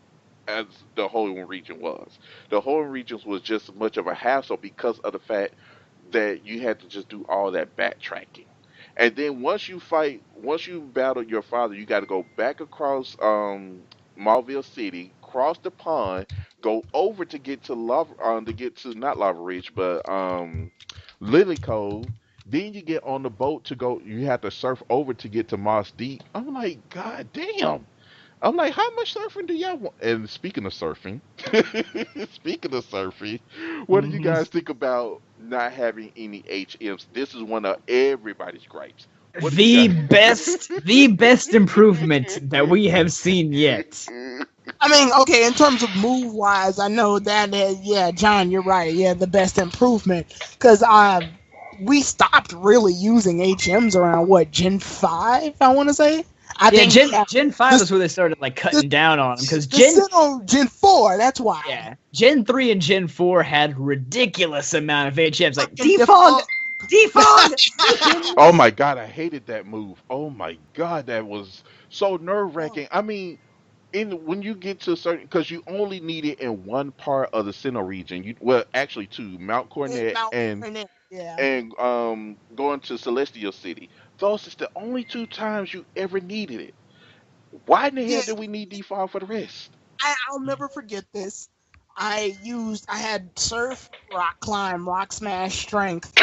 as the whole region was. The whole region was just as much of a hassle because of the fact that you had to just do all that backtracking. And then once you battle your father, you got to go back across Marville City, cross the pond, go over to get to not Lava Ridge, but Lily Cove. Then you get on the boat to go. You have to surf over to get to Moss Deep. I'm like, God damn. I'm like, how much surfing do y'all want? And speaking of surfing, what do you Mhm. guys think about not having any HMs? This is one of everybody's gripes. What do you The guys? best improvement that we have seen yet. I mean, okay, in terms of move wise, I know that, yeah, John, you're right. Yeah, the best improvement. Because we stopped really using HMs around, what, Gen 5, I want to say? I Yeah, think Gen 5 is where they started like cutting down on them because Gen 4, that's why. yeah, Gen 3 and Gen 4 had ridiculous amount of HMs like Fucking defog, defog. Oh my God, I hated that move. Oh my God, that was so nerve wracking. I mean, when you get to certain, because you only need it in one part of the Sinnoh region. Actually two, Mount Coronet Mount and Coronet, yeah. going to Celestial City. Those is the only two times you ever needed it. Why in the Yeah, hell did we need default for the rest? I'll never forget this. I had Surf, Rock Climb, Rock Smash, Strength,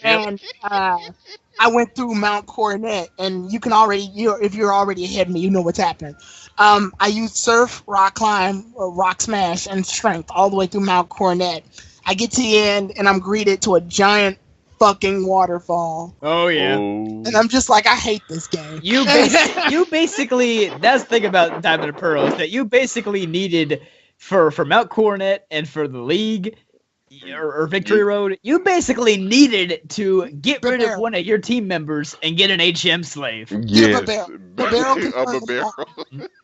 Yep. and I went through Mount Coronet, and you can already, if you're already ahead of me, you know what's happening. I used Surf, Rock Climb, Rock Smash, and Strength all the way through Mount Coronet. I get to the end, and I'm greeted to a giant fucking waterfall, Oh yeah. Oh. and I'm just like, I hate this game. You basically that's the thing about Diamond and Pearl is that you basically needed for Mount Coronet and for the League or Victory You- Road, you basically needed to get rid of Prepare. one of your team members and get an HM slave. Yes. Babero can I'm a turn barrel.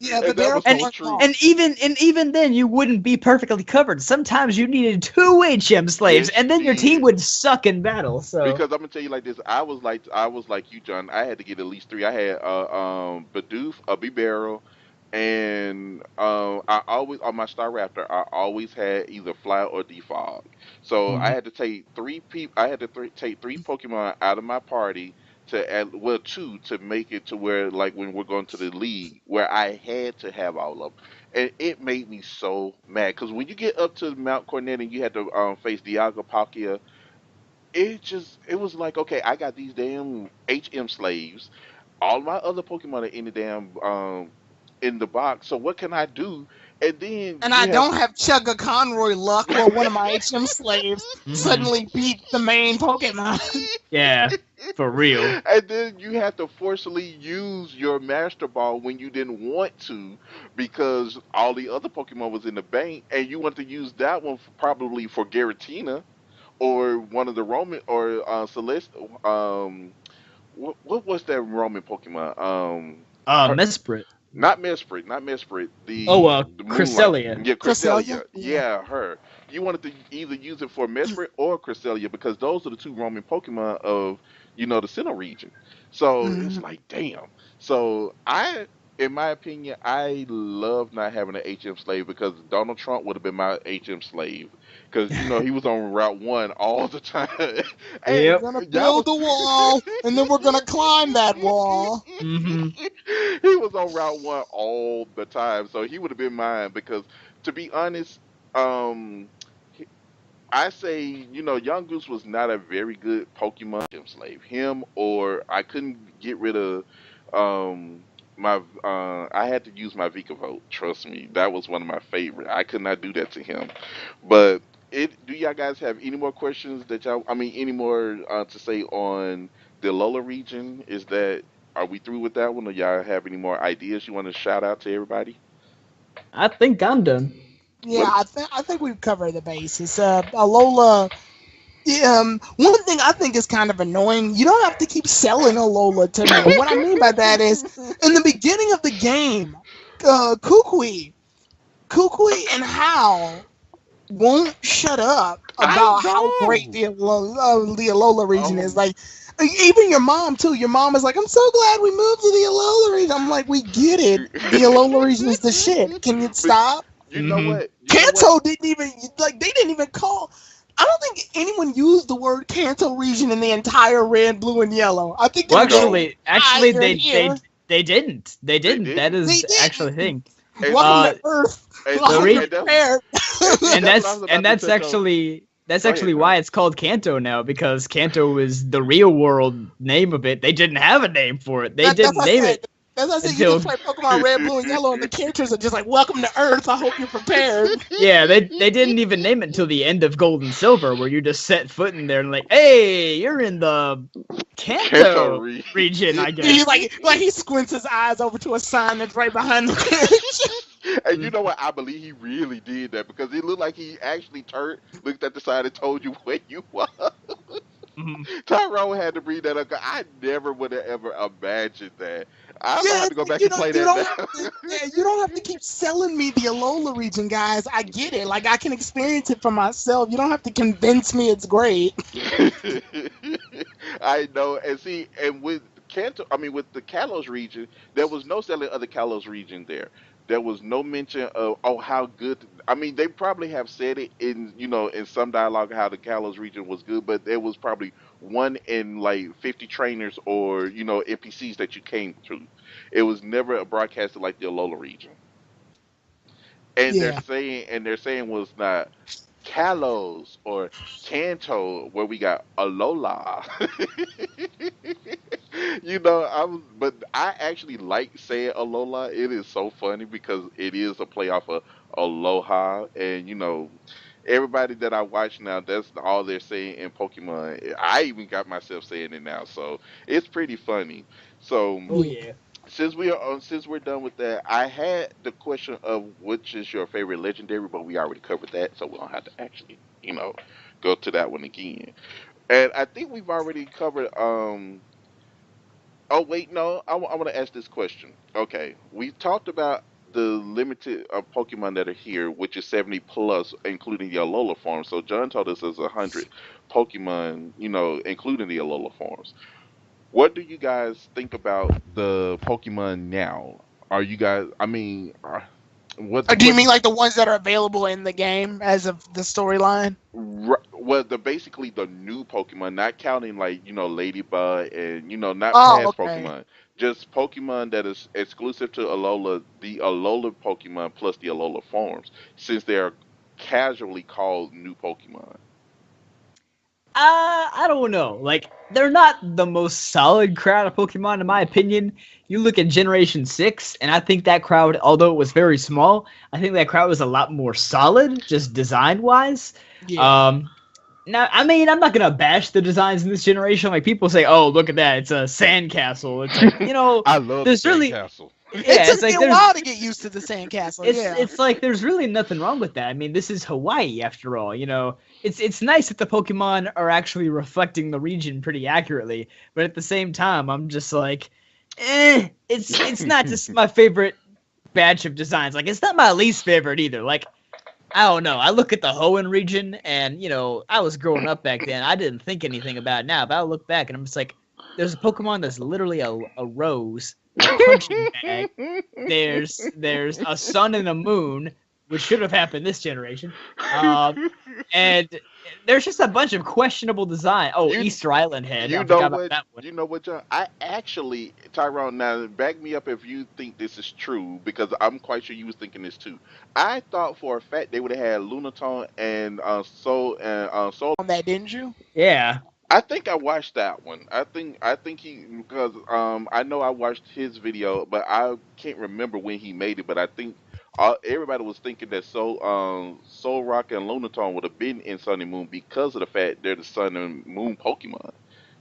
Yeah, And that Babero was can so turn true. off. And even then you wouldn't be perfectly covered. Sometimes you needed 2 HM slaves, Yes, and then you your team did. would suck in battle. So Because I'm gonna tell you like this, I was like you, John. I had to get at least three. I had Bidoof, a Barrel, and I always on my Star Raptor. I always had either Fly or Defog. So I Mhm. had to take I had to take three Pokemon out of my party to add, well, two to make it to where like when we're going to the league where I had to have all of them. And it made me so mad because when you get up to Mount Cornet and you had to face Dialga, Palkia, it was like, okay, I got these damn HM slaves. All my other Pokemon are in the damn in the box. So what can I do? And then And I you have don't have Chugga Conroy luck where one of my HM slaves Mhm. suddenly beat the main Pokemon. yeah, for real. and then you have to forcibly use your Master Ball when you didn't want to because all the other Pokemon was in the bank and you want to use that one probably for Giratina or one of the Roman or Celeste what was that Roman Pokemon? Her, Mesprit. not Mesprit. Oh, The Moonlight. Cresselia. Yeah, Cresselia? Cresselia. Yeah. Yeah, her. You wanted to either use it for Mesprit or Cresselia because those are the two Roman Pokemon of the Sinnoh region. So it's Mhm. like, damn. So in my opinion, I love not having an HM slave because Donald Trump would have been my HM slave because he was on Route One all the time. We're And Yep. gonna that was build a wall, and then we're gonna climb that wall. hmm he was on Route One all the time, so he would have been mine because to be honest, um, I say, Young Goose was not a very good Pokemon gym slave. Him or I couldn't get rid of my I had to use my Vika vote. Trust me, that was one of my favorite. I could not do that to him. But do y'all guys have any more questions that any more to say on the Alola region? Are we through with that one, or y'all have any more ideas you want to shout out to everybody? I think I'm done. Yeah, I think we've covered the bases. Alola. One thing I think is kind of annoying. You don't have to keep selling Alola to me, and what I mean by that is, in the beginning of the game, Kukui and Hal won't shut up I about how great know. the Alola region is. Oh, Like, even your mom too. Your mom is like, "I'm so glad we moved to the Alola region." I'm like, "We get it. The Alola region is the shit. Can you but stop?" you know Hmm. what? You know what? Kanto didn't even they didn't even call. I don't think anyone used the word Kanto region in the entire red, blue, and yellow. I think they Well, were just No, actually, here and here. they didn't. They they didn't. That didn't. They is actually a didn't. thing. And Welcome see, to Earth. and I The hope see, you're re- prepared. and that's what I was and about to touch on. that's Go ahead, actually John. why it's called Kanto now, because Kanto is the real world name of it. They didn't have a name for it. They That's didn't what I name said. it That's what I said. You can until play Pokemon Red, Blue, and Yellow, and the characters are just like, "Welcome to Earth. I hope you're prepared." yeah, they didn't even name it until the end of Gold and Silver, where you just set foot in there and like, hey, you're in the Kanto Kanto Reed. region, I He guess. like he squints his eyes over to a sign that's right behind the carriage. And you Mm, know what? I believe he really did that because it looked like he actually turned, looked at the side, and told you where you were. mhm. Tyrone had to read that up. I never would have ever imagined that. I'm gonna Yeah, have to it's go like back and play you that don't have now. to. Yeah, you don't have to keep selling me the Alola region, guys. I get it. Like I can experience it for myself. You don't have to convince me it's great. I know, and see, and with with the Kalos region, there was no selling of the Kalos region there. There was no mention of how good. They probably have said it in in some dialogue how the Kalos region was good, but there was probably one in like 50 trainers or NPCs that you came through. It was never broadcasted like the Alola region, and Yeah. they're saying was not Kalos or Kanto where we got Alola. But I actually like saying Alola. It is so funny because it is a play off of Aloha, and everybody that I watch now, that's all they're saying in Pokemon. I even got myself saying it now, so it's pretty funny. So Oh Yeah. yeah. since we're done with that, I had the question of which is your favorite legendary, but we already covered that, so we don't have to actually, go to that one again. And I think we've already covered. Oh wait, no, I want to ask this question. Okay, we talked about the limited Pokemon that are here, which is 70 plus, including the Alola forms. So John told us there's 100 Pokemon, including the Alola forms. What do you guys think about the Pokemon now? Are you guys? Do you What? mean like the ones that are available in the game as of the storyline? Well, the basically the new Pokemon, not counting like Ladybug and not Oh, past okay. Pokemon, just Pokemon that is exclusive to Alola, the Alola Pokemon plus the Alola forms, since they are casually called new Pokemon. I don't know. Like, they're not the most solid crowd of Pokemon, in my opinion. You look at Generation 6, and I think that crowd, although it was very small, I think that crowd was a lot more solid, just design wise. Yeah. Um, Now, I'm not gonna bash the designs in this generation. Like, people say, "Oh, look at that! It's a sandcastle." It's like, I love the there's really, Sandcastle. It yeah, it's took me like a there's while to get used to the sandcastle. Yeah. it's like there's really nothing wrong with that. I mean, this is Hawaii after all. It's nice that the Pokemon are actually reflecting the region pretty accurately, but at the same time, I'm just like, it's not just my favorite batch of designs. Like, it's not my least favorite either. Like, I don't know. I look at the Hoenn region, and I was growing up back then. I didn't think anything about it now, but I look back and I'm just like, there's a Pokemon that's literally a rose, a punching bag. There's a sun and a moon. which should have happened this generation. And there's just a bunch of questionable design. Oh, You Easter Island head. you I know forgot about what? that one. You know what, John? I actually, Tyrone. Now, back me up if you think this is true, because I'm quite sure you was thinking this too. I thought for a fact they would have had Lunatone and Soul. On that, didn't you? Yeah. I think I watched that one. I think he, because I know I watched his video, but I can't remember when he made it. But I think everybody was thinking that Soul Rock and Lunatone would have been in Sun and Moon because of the fact they're the Sun and Moon Pokemon.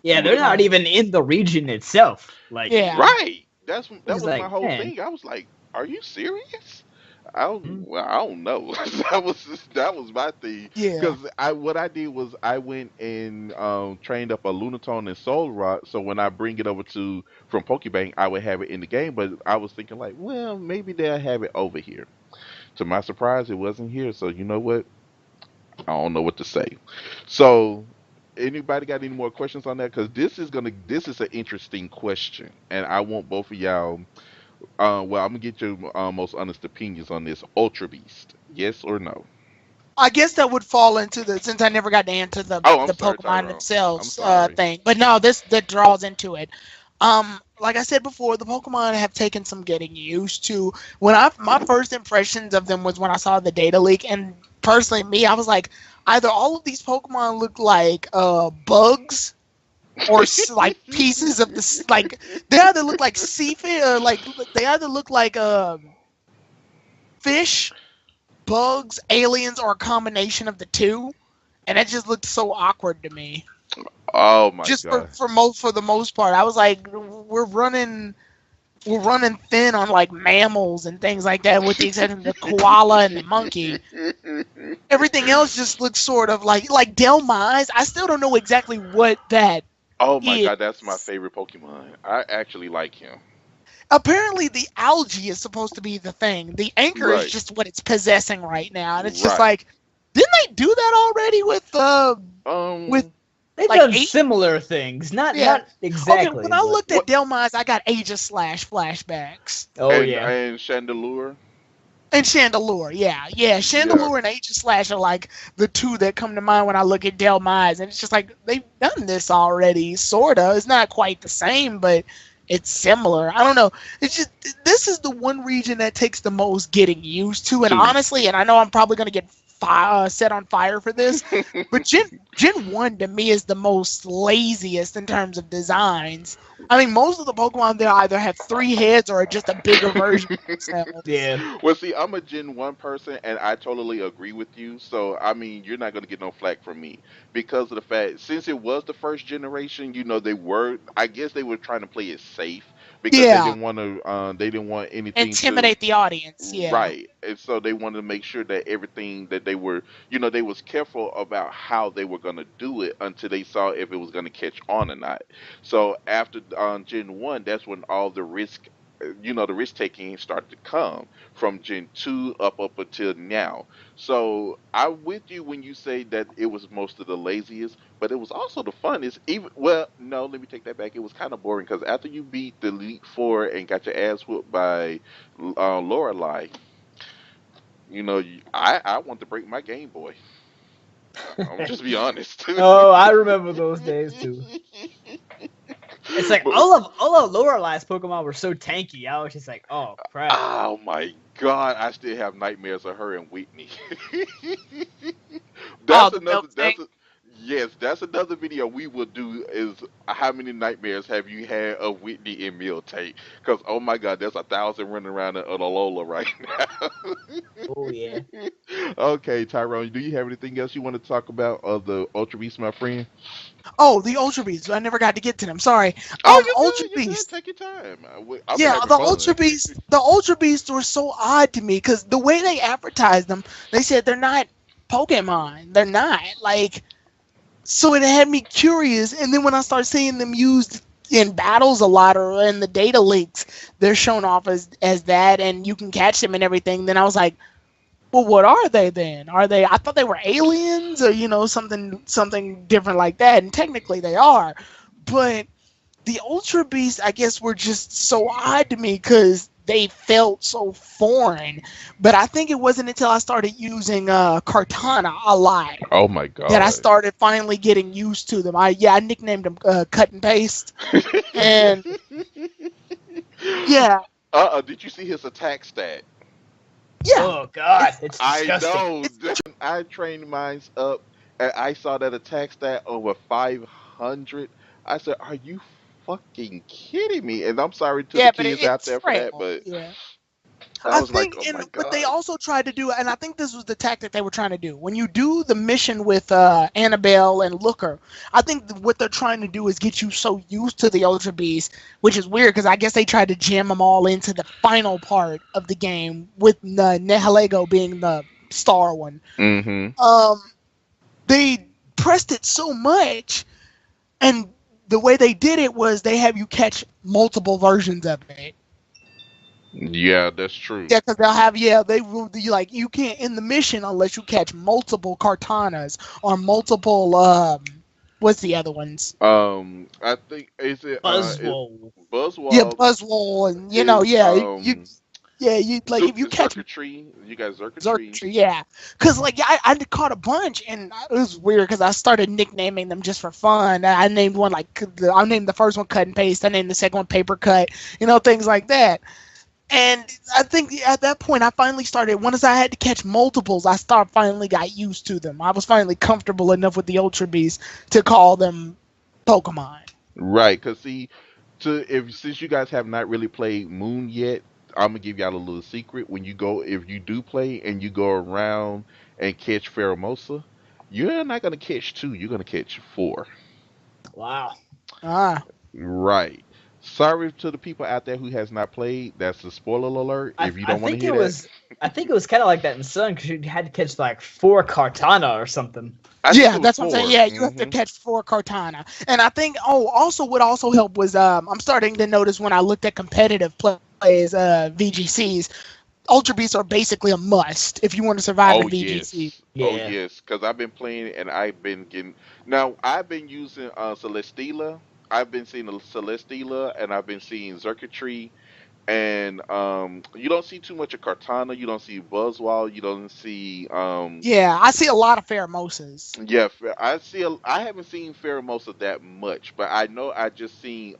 Yeah, You would they're have not even in the region itself. Like, Yeah. right. That it's was my like, whole man. thing. I was like, "Are you serious?" Hmm. I don't know. That was my thing. Yeah. Because what I did was I went and trained up a Lunatone and Soul Rock, so when I bring it over to from Pokebank, I would have it in the game. But I was thinking like, well, maybe they'll have it over here. To my surprise, it wasn't here. So you know what? I don't know what to say. So anybody got any more questions on that? Because this is an interesting question, and I want both of y'all. Well, I'm gonna get your most honest opinions on this. Ultra Beast, yes or no? I guess that would fall into the, since I never got to answer Oh, I'm the sorry, Pokemon Tyrone. I'm themselves sorry. thing. But no, this that draws into it. Like I said before, the Pokemon have taken some getting used to. My first impressions of them was when I saw the data leak, and personally, me, I was like, either all of these Pokemon look like bugs or like pieces of like they either look like seafish or like they either look like fish, bugs, aliens, or a combination of the two, and it just looked so awkward to me. Oh my Just god. for the most part, I was like, we're running thin on like mammals and things like that, with the exception of the koala and the monkey. Everything else just looks sort of like Delmise. I still don't know exactly what that Oh my is. god, that's my favorite Pokemon. I actually like him. Apparently, the algae is supposed to be the thing. The anchor is Right. just what it's possessing right now, and it's just Right. like, didn't they do that already with Um. They've like done eight? similar things. Not Yeah. not Okay, exactly, when I but looked at What? Delmise, I got Aegis Slash flashbacks. oh yeah. And Chandelure. And Chandelure, yeah. Yeah. Chandelure and Aegis Slash are like the two that come to mind when I look at Delmise. And it's just like, they've done this already, sorta. It's not quite the same, but it's similar. I don't know. It's just, this is the one region that takes the most getting used to. And Two. honestly, and I know I'm probably going to get set on fire for this, but Gen 1 to me is the most laziest in terms of designs. I mean, most of the Pokemon there either have 3 heads or are just a bigger version of themselves. Yeah. Well, see, I'm a Gen 1 person, and I totally agree with you. So, I mean, you're not going to get no flack from me because of the fact, since it was the first generation, I guess they were trying to play it safe because Yeah, they didn't want anything to. intimidate the audience. Yeah. Right. And so they wanted to make sure that everything that they was careful about how they were going to do it until they saw if it was going to catch on or not. So after Gen 1, that's when all the risk taking started to come from Gen 2 up until now. So I'm with you when you say that it was most of the laziest, but it was also the funnest. Even well, no, let me take that back. It was kind of boring because after you beat the Elite Four and got your ass whooped by Lorelei, I want to break my Game Boy. I'm just be honest. Oh, I remember those days too. It's like But all of Lorelei's Pokemon were so tanky. I was just like, oh crap. oh my god, I still have nightmares of her and Whitney. Oh, that's the another. milk thing. Yes, that's another video we will do. Is how many nightmares have you had of Whitney and Miltank? Because oh my god, there's 1,000 running around in Alola right now. Oh yeah. Okay, Tyrone, do you have anything else you want to talk about of the Ultra Beast, my friend? Oh, the Ultra Beasts. I never got to get to them. Sorry. Oh, you're Ultra good. You're good. Beast. Take your time. I'm Yeah, having the fun. Ultra Beasts were so odd to me because the way they advertised them, they said they're not Pokemon. They're not like. So it had me curious, and then when I started seeing them used in battles a lot or in the data leaks, they're shown off as that, and you can catch them and everything. Then I was like, well, what are they then? Are they? I thought they were aliens or something different like that, and technically they are, but the Ultra Beasts, I guess, were just so odd to me because they felt so foreign. But I think it wasn't until I started using Cortana a lot Oh my that I god. started finally getting used to them. I nicknamed them Cut and Paste, and yeah, Did you see his attack stat? yeah, Oh God, it's it's I disgusting. know. I trained mine up, and I saw that attack stat over 500. I said, "Are you fucking kidding me?" And I'm sorry to the yeah, but kids out it's there for that, frail. but Yeah. I I was like, think, "Oh and my but they god!" also tried to do, and I think this was the tactic they were trying to do. When you do the mission with Annabelle and Looker, I think what they're trying to do is get you so used to the Ultra Beast, which is weird because I guess they tried to jam them all into the final part of the game with Nihilego being the star one. Mm-hmm. Um, they pressed it so much, and the way they did it was they have you catch multiple versions of it. Yeah, that's true. Yeah, because they will be like, you can't in the mission unless you catch multiple Cartanas or multiple, what's the other ones? I think is Buzzwole. Yeah, Buzzwall Buzzwole, and is you like if you catch Zerkatree. You got Zerkatree. Zertry, yeah. Because, like, I caught a bunch, and it was weird because I started nicknaming them just for fun. I named one, like, I named the first one Cut and Paste. I named the second one Paper Cut, things like that. And I think at that point, I finally started, once I had to catch multiples, finally got used to them. I was finally comfortable enough with the Ultra Beasts to call them Pokemon. Right, cause see, since you guys have not really played Moon yet, I'm gonna give y'all a little secret. If you do play and you go around and catch Pheromosa, you're not gonna catch two. You're gonna catch four. Wow. Ah. Right. Sorry to the people out there who has not played. That's a spoiler alert. I If you I don't want to think hear it that, was I think it was kind of like that in Sun because you had to catch like 4 Cartana or something. I think Yeah, it was that's what I'm saying. 4. Yeah, you have to catch 4 Cortana. And I think, also what also helped was I'm starting to notice when I looked at competitive plays, VGCs, Ultra Beasts are basically a must if you want to survive Oh in VGC. yes, oh Yeah. yes, because I've been playing and I've been getting. Now I've been using Celesteela. I've been seeing the Celesteela and I've been seeing Zerkatree. And you don't see too much of Cortana. You don't see Buzzwall. You don't see Yeah, I see a lot of Pheromosas. yeah. I haven't seen Pheromosa that much, but I know I just seen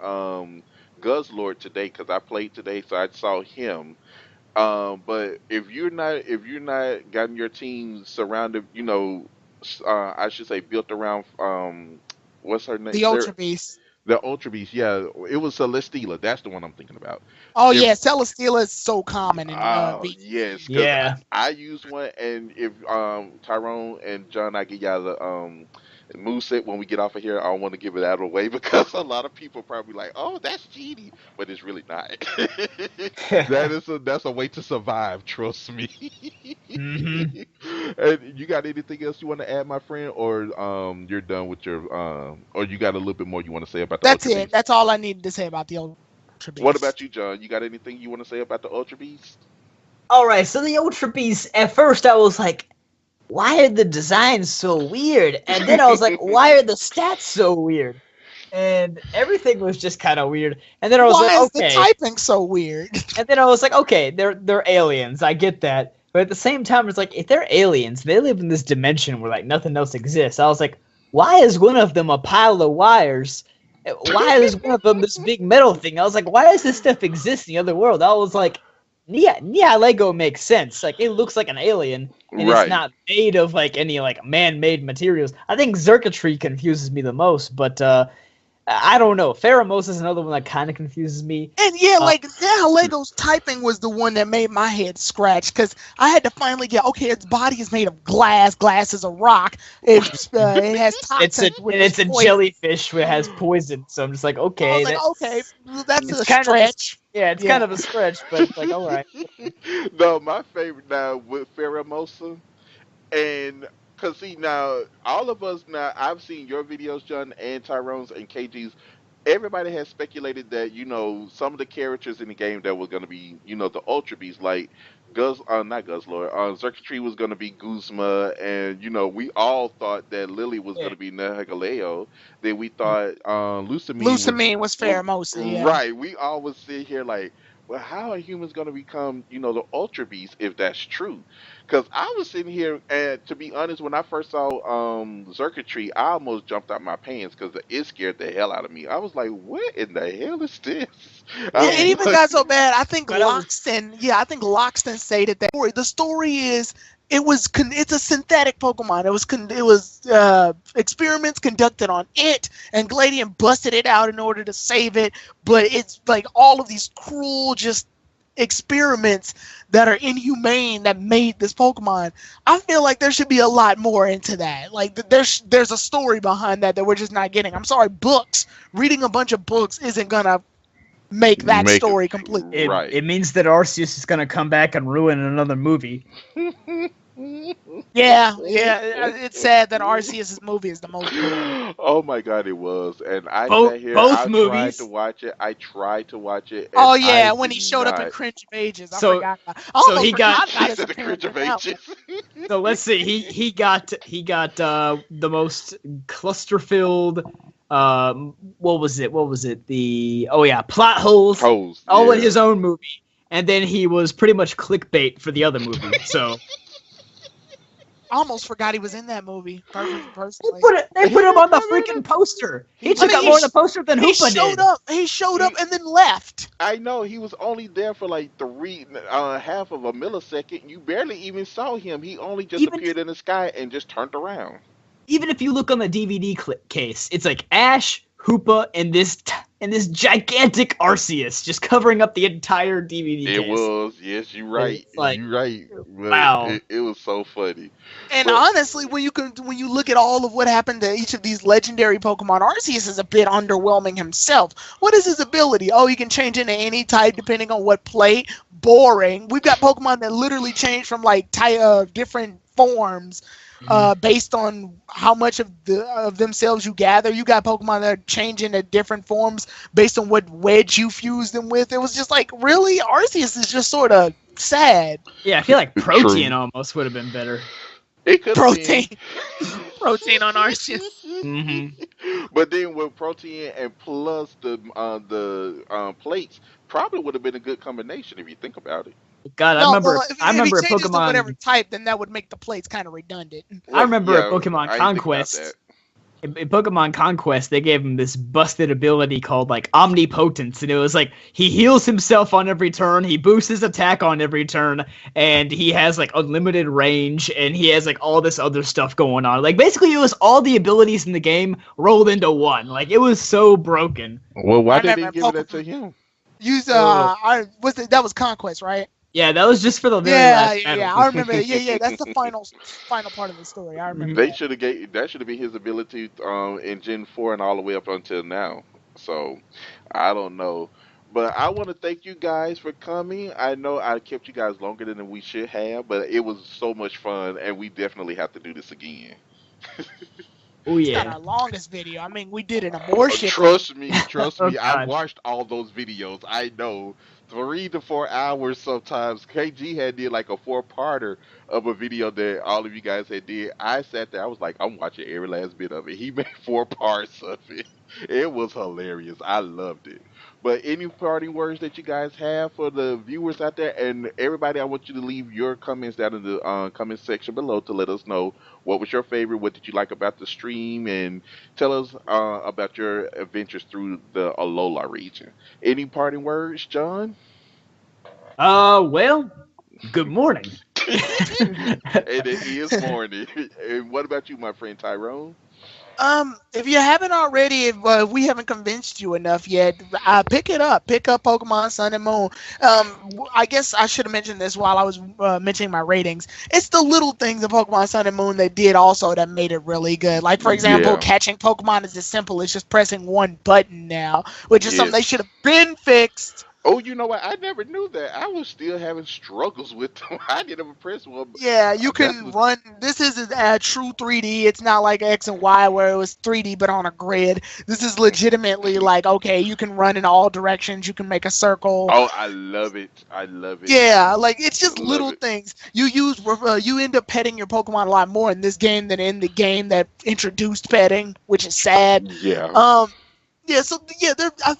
Guzzlord today because I played today, so I saw him. But if you're not gotten your team surrounded, I should say built around what's her name? The Ultra Beasts. The Ultra Beast. Yeah, it was Celesteela. That's the one I'm thinking about. Oh If yeah, Celesteela is so common in Oh yes, VGC. because Yeah. I use one, and if Tyrone and John, I get y'all the move set when we get off of here. I don't want to give it out away because a lot of people probably like, oh, that's cheating, but it's really not. That's a way to survive. Trust me. hmm And you got anything else you want to add, my friend, or you're done with your or you got a little bit more you want to say about the That's Ultra it. Beast? That's all I needed to say about the Ultra What about Beast. you, John? You got anything you want to say about the Ultra Beast? All right. So the Ultra Beast. At first, I was like, why are the designs so weird? And then I was like, why are the stats so weird? And everything was just kind of weird. And then I was like, Why is the okay. typing so weird? And then I was like, okay, they're aliens. I get that. But at the same time, it's like if they're aliens, they live in this dimension where like nothing else exists. I was like, why is one of them a pile of wires? Why is one of them this big metal thing? I was like, why does this stuff exist in the other world? I was like, yeah, Lego makes sense. Like it looks like an alien, and it's Right. not made of like any like man-made materials. I think Zerkatree confuses me the most, but I don't know. Pheromosa is another one that kind of confuses me. And yeah, Uh, like now Lego's typing was the one that made my head scratch because I had to finally get its body is made of glass. Glass is a rock. It has it's toxins. a jellyfish that has poison. So I'm just like, I was okay, like, okay, that's it's a kind of stretch. it's Yeah. kind of a stretch, but it's like, all right. No, my favorite now with Pheromosa, and cause see now all of us now I've seen your videos, John, and Tyrone's and KG's. Everybody has speculated that some of the characters in the game that were gonna be the Ultra Beasts like not Guzzlord, Xerxes was gonna be Guzma, and we all thought that Lily was Yeah. gonna be Nahegaleo. Then we thought Lusamine was Lusamine was was Pheromosa, yeah. right. We all would sit here like, well, how are humans going to become, the Ultra Beast if that's true? Because I was sitting here, and to be honest, when I first saw Circuitry, I almost jumped out my pants because it scared the hell out of me. I was like, what in the hell is this? I Yeah, it was Yeah, even like, got so bad. I think but I was Loxton. Yeah, I think Loxton stated that story. The story is it's a synthetic Pokemon. It was experiments conducted on it, and Gladian busted it out in order to save it. But it's like all of these cruel, just experiments that are inhumane that made this Pokemon. I feel like there should be a lot more into that. Like there's a story behind that we're just not getting. I'm sorry, books. Reading a bunch of books isn't gonna make that make it story complete. right. it means that Arceus is gonna come back and ruin another movie. Yeah, it's sad that Arceus' movie is the most brutal. Oh my god, it was. And I Both sat here, both I tried to movies. watch it. I tried to watch it, and Oh I yeah, when did he showed up in not. Cringe of Ages, I So forgot. I so almost he got forgot about She his said the appearance cringe of in that one. ages. so let's see. He got the most cluster filled. What was it? Plot holes. Hoes, All in yeah. his own movie, and then he was pretty much clickbait for the other movie. So I almost forgot he was in that movie. Personally, they put him on the freaking poster. He took up more on the poster than he Hoopa showed did. up. He showed up and then left. I know he was only there for like half of a millisecond. You barely even saw him. He only just Even appeared in the sky and just turned around. even if you look on the DVD case, it's like Ash, Hoopa, and this gigantic Arceus just covering up the entire DVD It case. was, yes, you're right. It's like, You're right. But wow. it was so funny. And But honestly, when you look at all of what happened to each of these legendary Pokemon, Arceus is a bit underwhelming himself. What is his ability? Oh, he can change into any type depending on what plate. Boring. We've got Pokemon that literally change from like different forms based on how much of themselves you gather. You got Pokemon that are changing into different forms based on what wedge you fuse them with. It was just like, really? Arceus is just sort of sad. Yeah, I feel like True. Protean almost would have been better. it could Protein. Protein on Arceus. But then with Protein and plus the plates, probably would have been a good combination if you think about it. God, No, well, if I he remember a changes to whatever Pokemon. type, then that would make the plates kind of redundant. I remember yeah, a Pokemon I didn't think about Conquest. that. In Pokemon Conquest, they gave him this busted ability called like Omnipotence, and it was like he heals himself on every turn, he boosts his attack on every turn, and he has like unlimited range, and he has like all this other stuff going on. Like basically, it was all the abilities in the game rolled into one. Like it was so broken. Well, why I did they remember give that to him? That was Conquest, right? Yeah, that was just for the very Yeah, last battle. I remember. Yeah, that's the final part of the story. I remember. They should have that should have been his ability in Gen 4 and all the way up until now. So I don't know. But I want to thank you guys for coming. I know I kept you guys longer than we should have, but it was so much fun, and we definitely have to do this again. Oh It's not yeah. our longest video. I mean, we did an abortion. Trust me, Oh, I God. watched all those videos. I know 3 to 4 hours sometimes. KG had did like a 4-parter of a video that all of you guys had did. I sat there. I was like, I'm watching every last bit of it. He made 4 parts of it. It was hilarious. I loved it. But any parting words that you guys have for the viewers out there and everybody, I want you to leave your comments down in the comment section below to let us know what was your favorite, what did you like about the stream, and tell us about your adventures through the Alola region. Any parting words, John? Well, good morning. And it is morning. And what about you, my friend Tyrone? If you haven't already, if we haven't convinced you enough yet, pick it up. Pick up Pokemon Sun and Moon. I guess I should have mentioned this while I was mentioning my ratings. It's the little things in Pokemon Sun and Moon they did also that made it really good. Like, for example, Yeah. catching Pokemon is as simple as just pressing one button now, which is something they Yes. should have been fixed. Oh, you know what? I never knew that. I was still having struggles with them. I didn't impress one. Yeah, you That's can what- run. This is a true 3D. It's not like X and Y where it was 3D but on a grid. This is legitimately like, okay, you can run in all directions. You can make a circle. Oh, I love it. I love it. Yeah, like it's just Love little it. things. You end up petting your Pokemon a lot more in this game than in the game that introduced petting, which is sad. Yeah. Yeah, so yeah,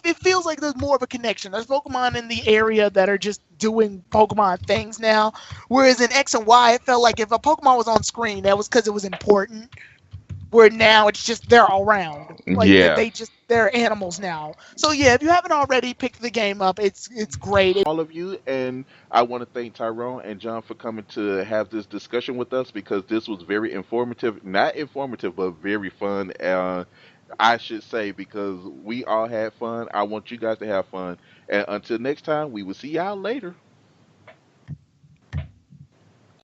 it feels like there's more of a connection. There's Pokemon in the area that are just doing Pokemon things now, whereas in X and Y, it felt like if a Pokemon was on screen, that was because it was important. Where now it's just they're around, like Yeah. they're animals now. So yeah, if you haven't already picked the game up, it's great. All of you, and I want to thank Tyrone and John for coming to have this discussion with us because this was very informative. Not informative, but very fun. I should say because we all had fun. I want you guys to have fun. And until next time, we will see y'all later.